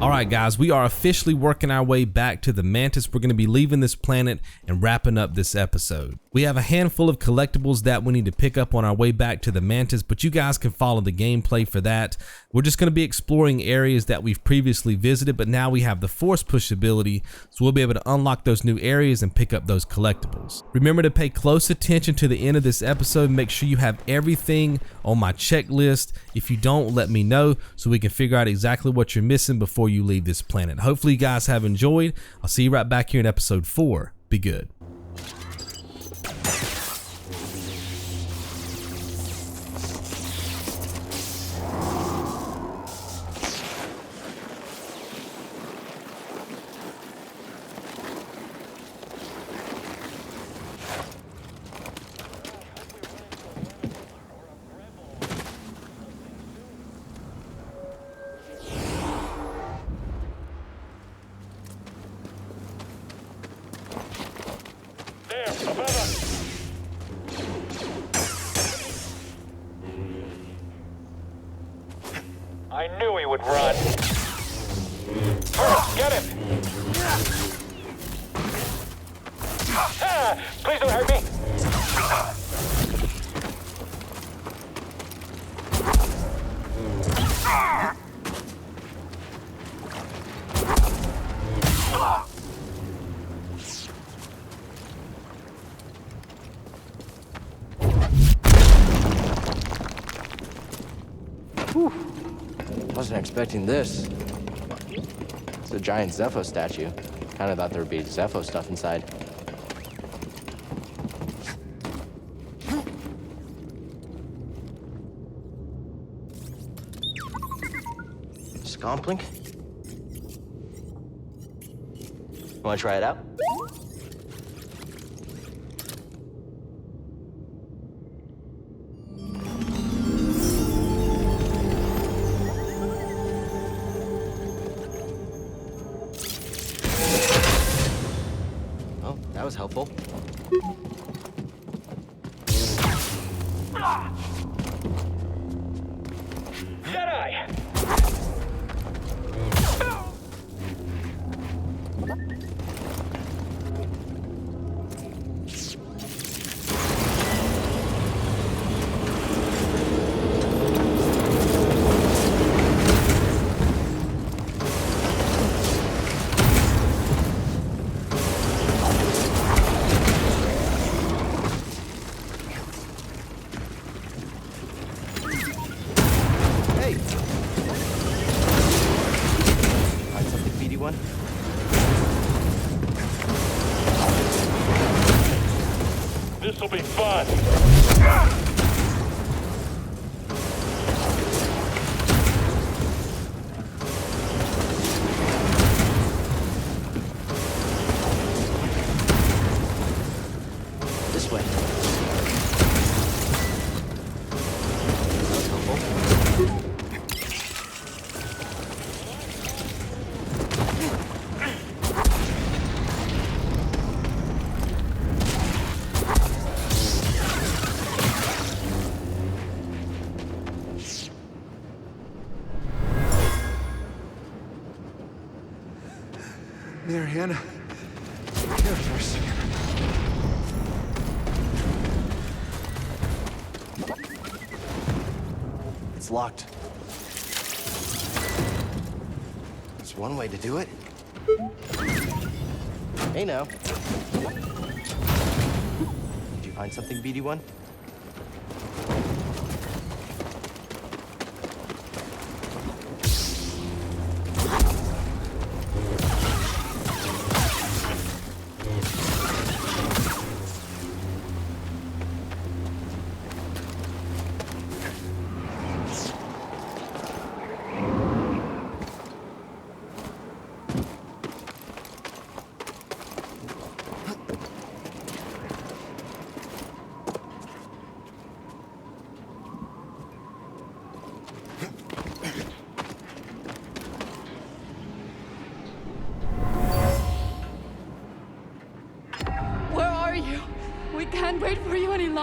Alright guys, we are officially working our way back to the Mantis. We're going to be leaving this planet and wrapping up this episode. We have a handful of collectibles that we need to pick up on our way back to the Mantis, but you guys can follow the gameplay for that. We're just going to be exploring areas that we've previously visited, but now we have the Force Push ability, so we'll be able to unlock those new areas and pick up those collectibles. Remember to pay close attention to the end of this episode. Make sure you have everything on my checklist. If you don't, let me know so we can figure out exactly what you're missing before you leave this planet. Hopefully you guys have enjoyed. I'll see you right back here in episode 4. Be good. I knew he would run. Get him! Ah, please don't hurt me! Wasn't expecting this. It's a giant Zeffo statue. Kinda thought there would be Zeffo stuff inside. Scomplink? Wanna try it out? That was helpful. Jedi! This'll be fun. This way. Mariana, here for a second. It's locked. There's one way to do it. Hey now. Did you find something, BD1?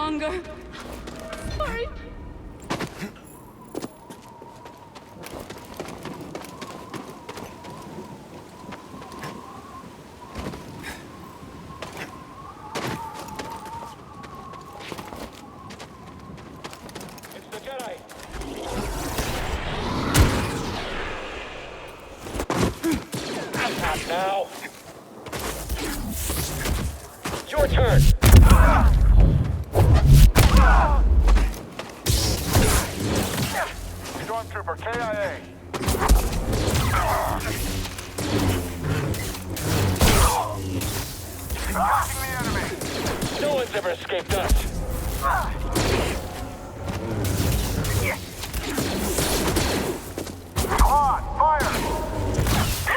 longer. Sorry. It's the Jedi. Not now. Your turn. Stormtrooper, KIA. Attacking the enemy. No one's ever escaped us. Come on, fire!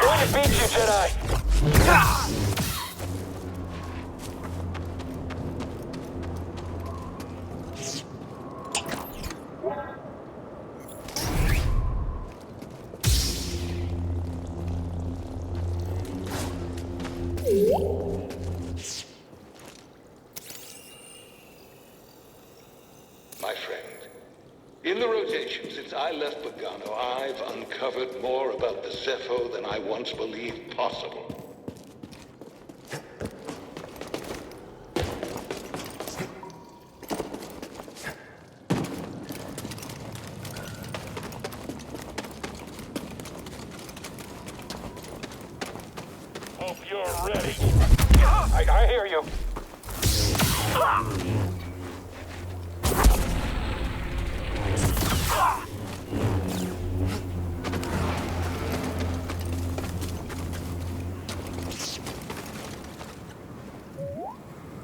Going to beat you, Jedi. My friend, in the rotation since I left Pagano, I've uncovered more about the Zeffo than I once believed possible. Hope you're ready. I hear you.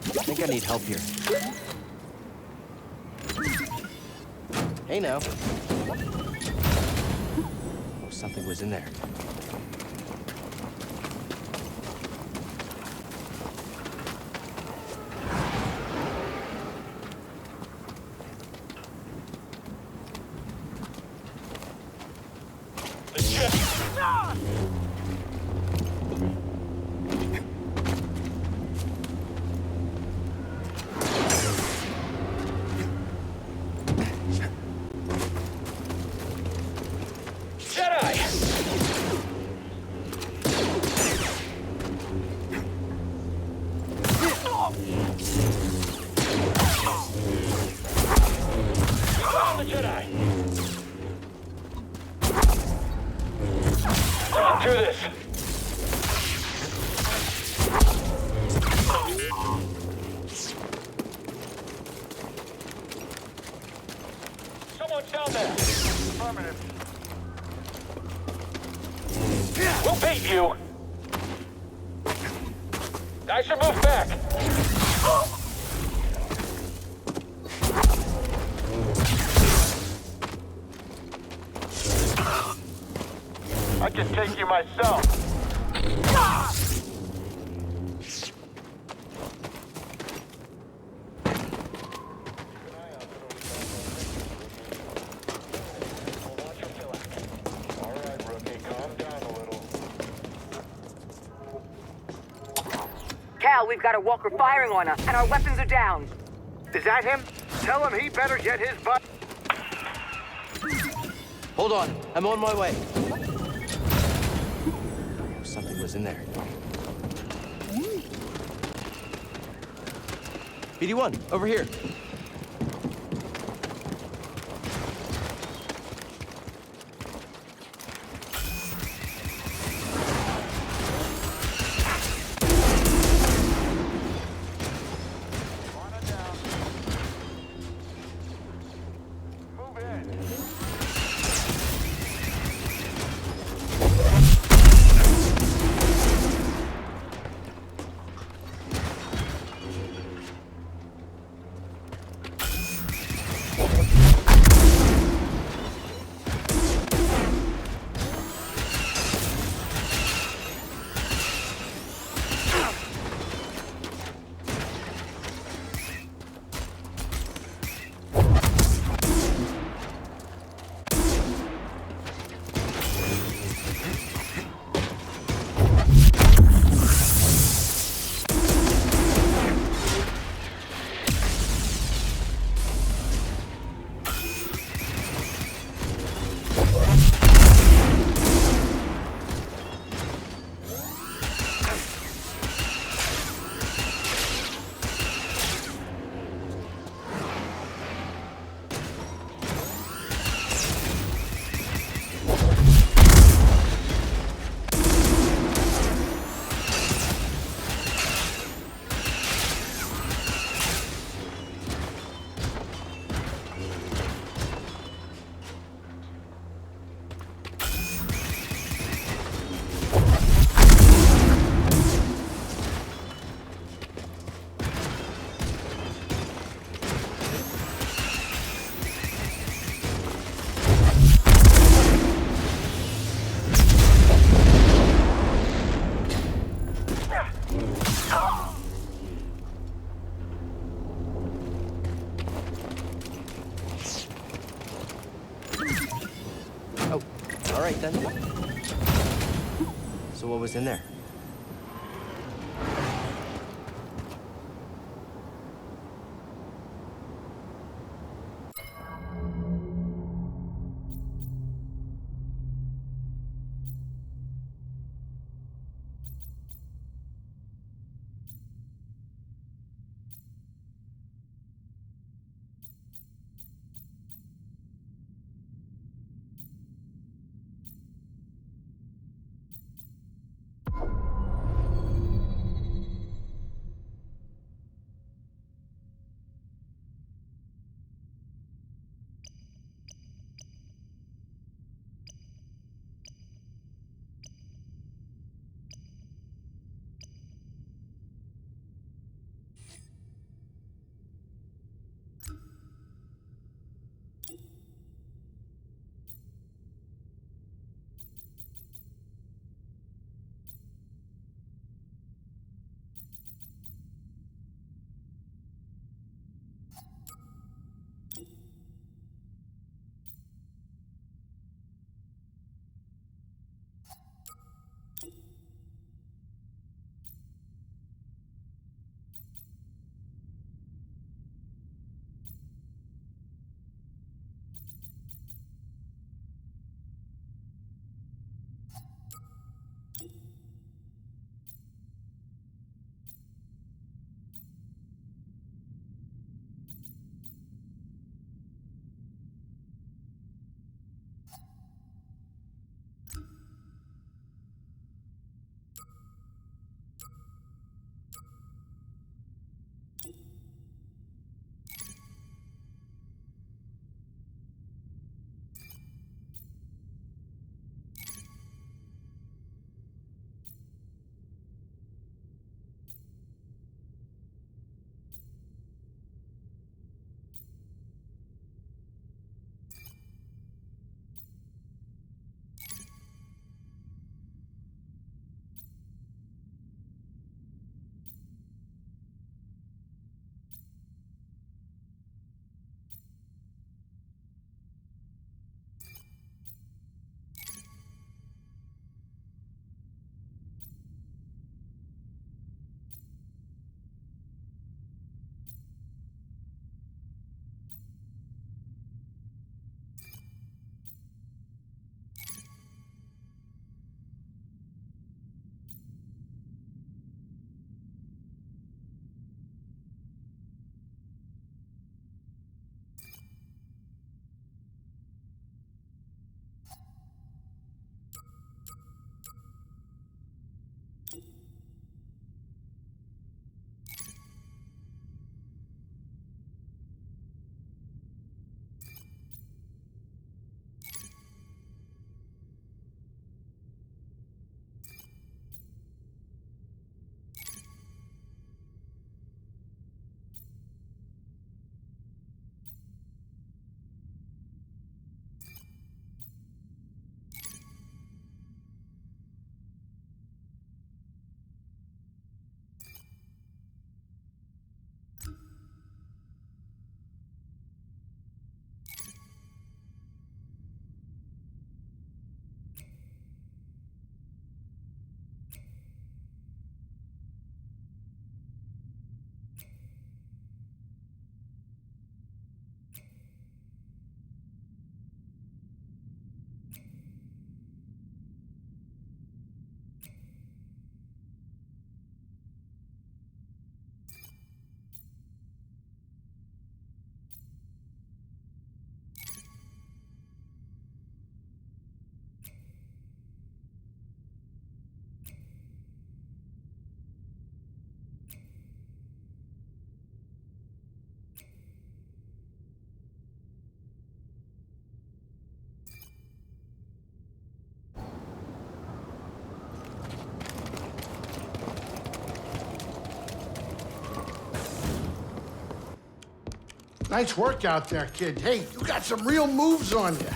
I think I need help here. Hey now. Oh, something was in there. The Jedi. Do this. Someone's down there. Affirmative. We'll beat you. I should move back. I can take you myself. Alright, rookie, calm down a little. Cal, we've got a walker firing on us, and our weapons are down. Is that him? Tell him he better get his butt. Hold on, I'm on my way. Something was in there. BD1, over here. Move in. right then. So what was in there? Nice work out there, kid. Hey, you got some real moves on you.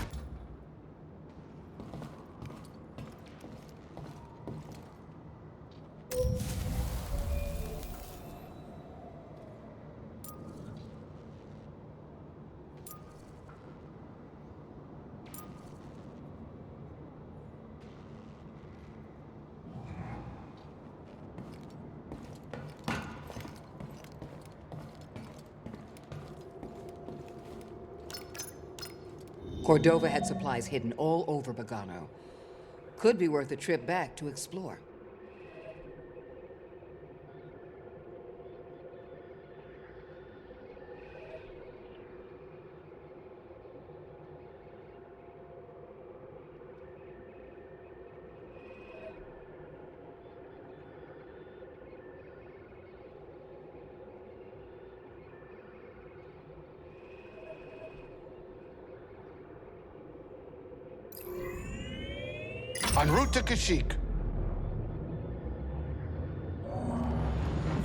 Cordova had supplies hidden all over Bogano. Could be worth a trip back to explore. En route to Kashyyyk.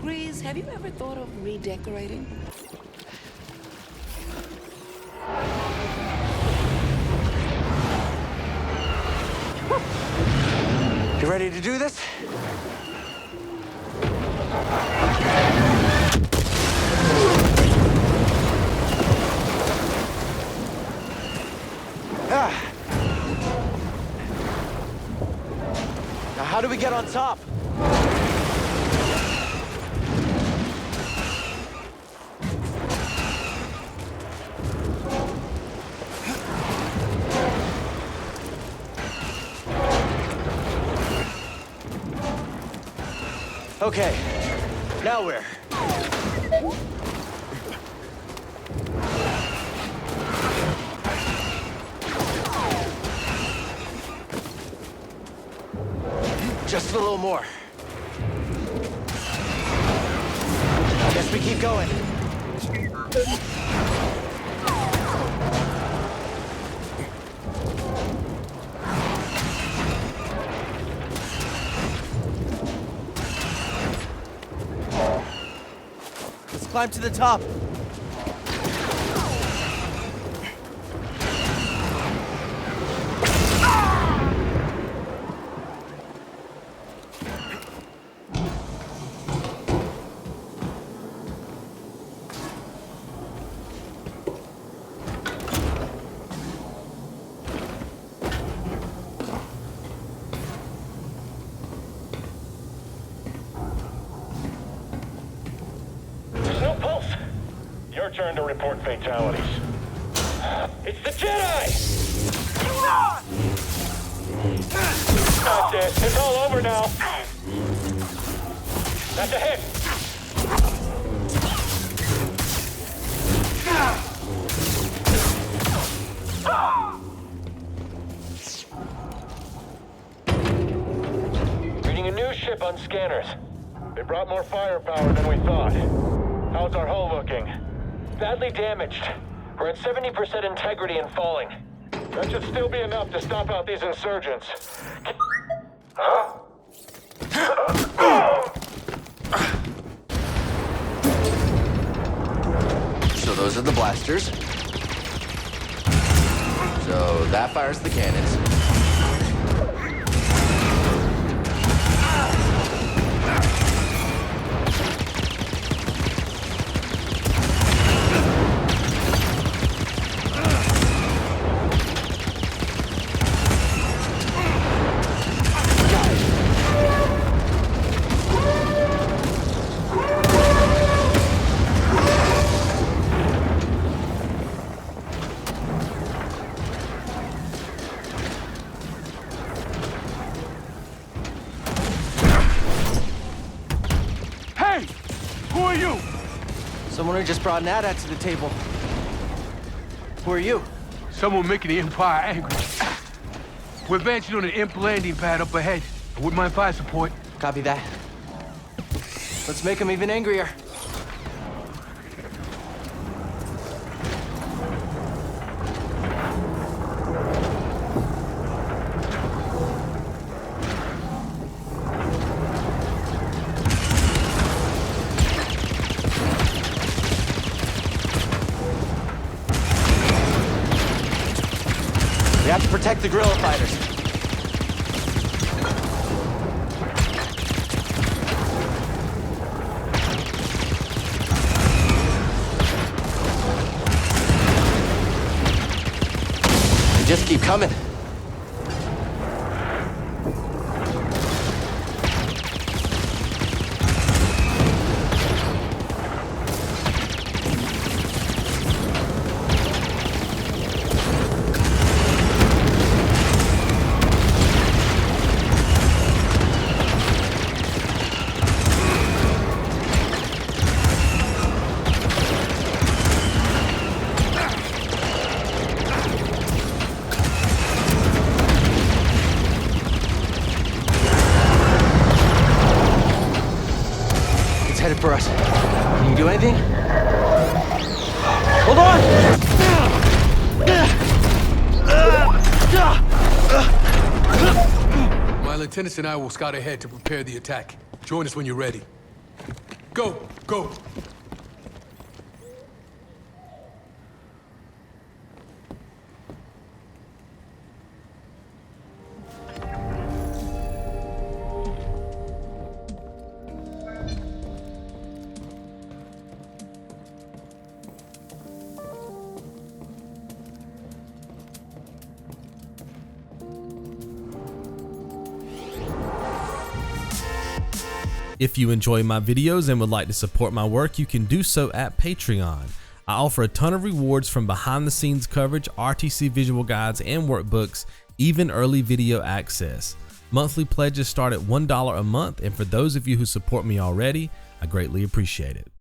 Grease, have you ever thought of redecorating? You ready to do this? Now, how do we get on top? Okay, now where? Just a little more. Guess we keep going. Let's climb to the top. Turn to report fatalities. It's the Jedi! That's it. It's all over now. That's a hit. Reading a news ship on scanners. They brought more firepower than we thought. How's our hull looking? Badly damaged. We're at 70% integrity and falling. That should still be enough to stomp out these insurgents. Huh? So those are the blasters. So that fires the cannons. Someone who just brought an AT-AT to the table. Who are you? Someone making the Empire angry. We're advancing on an imp landing pad up ahead. I wouldn't mind fire support. Copy that. Let's make them even angrier. We have to protect the guerrilla fighters. They just keep coming. anything? Hold on! My lieutenants and I will scout ahead to prepare the attack. Join us when you're ready. Go! Go! If you enjoy my videos and would like to support my work, you can do so at Patreon. I offer a ton of rewards from behind the scenes coverage, RTC visual guides and workbooks, even early video access. Monthly pledges start at $1 a month, and for those of you who support me already, I greatly appreciate it.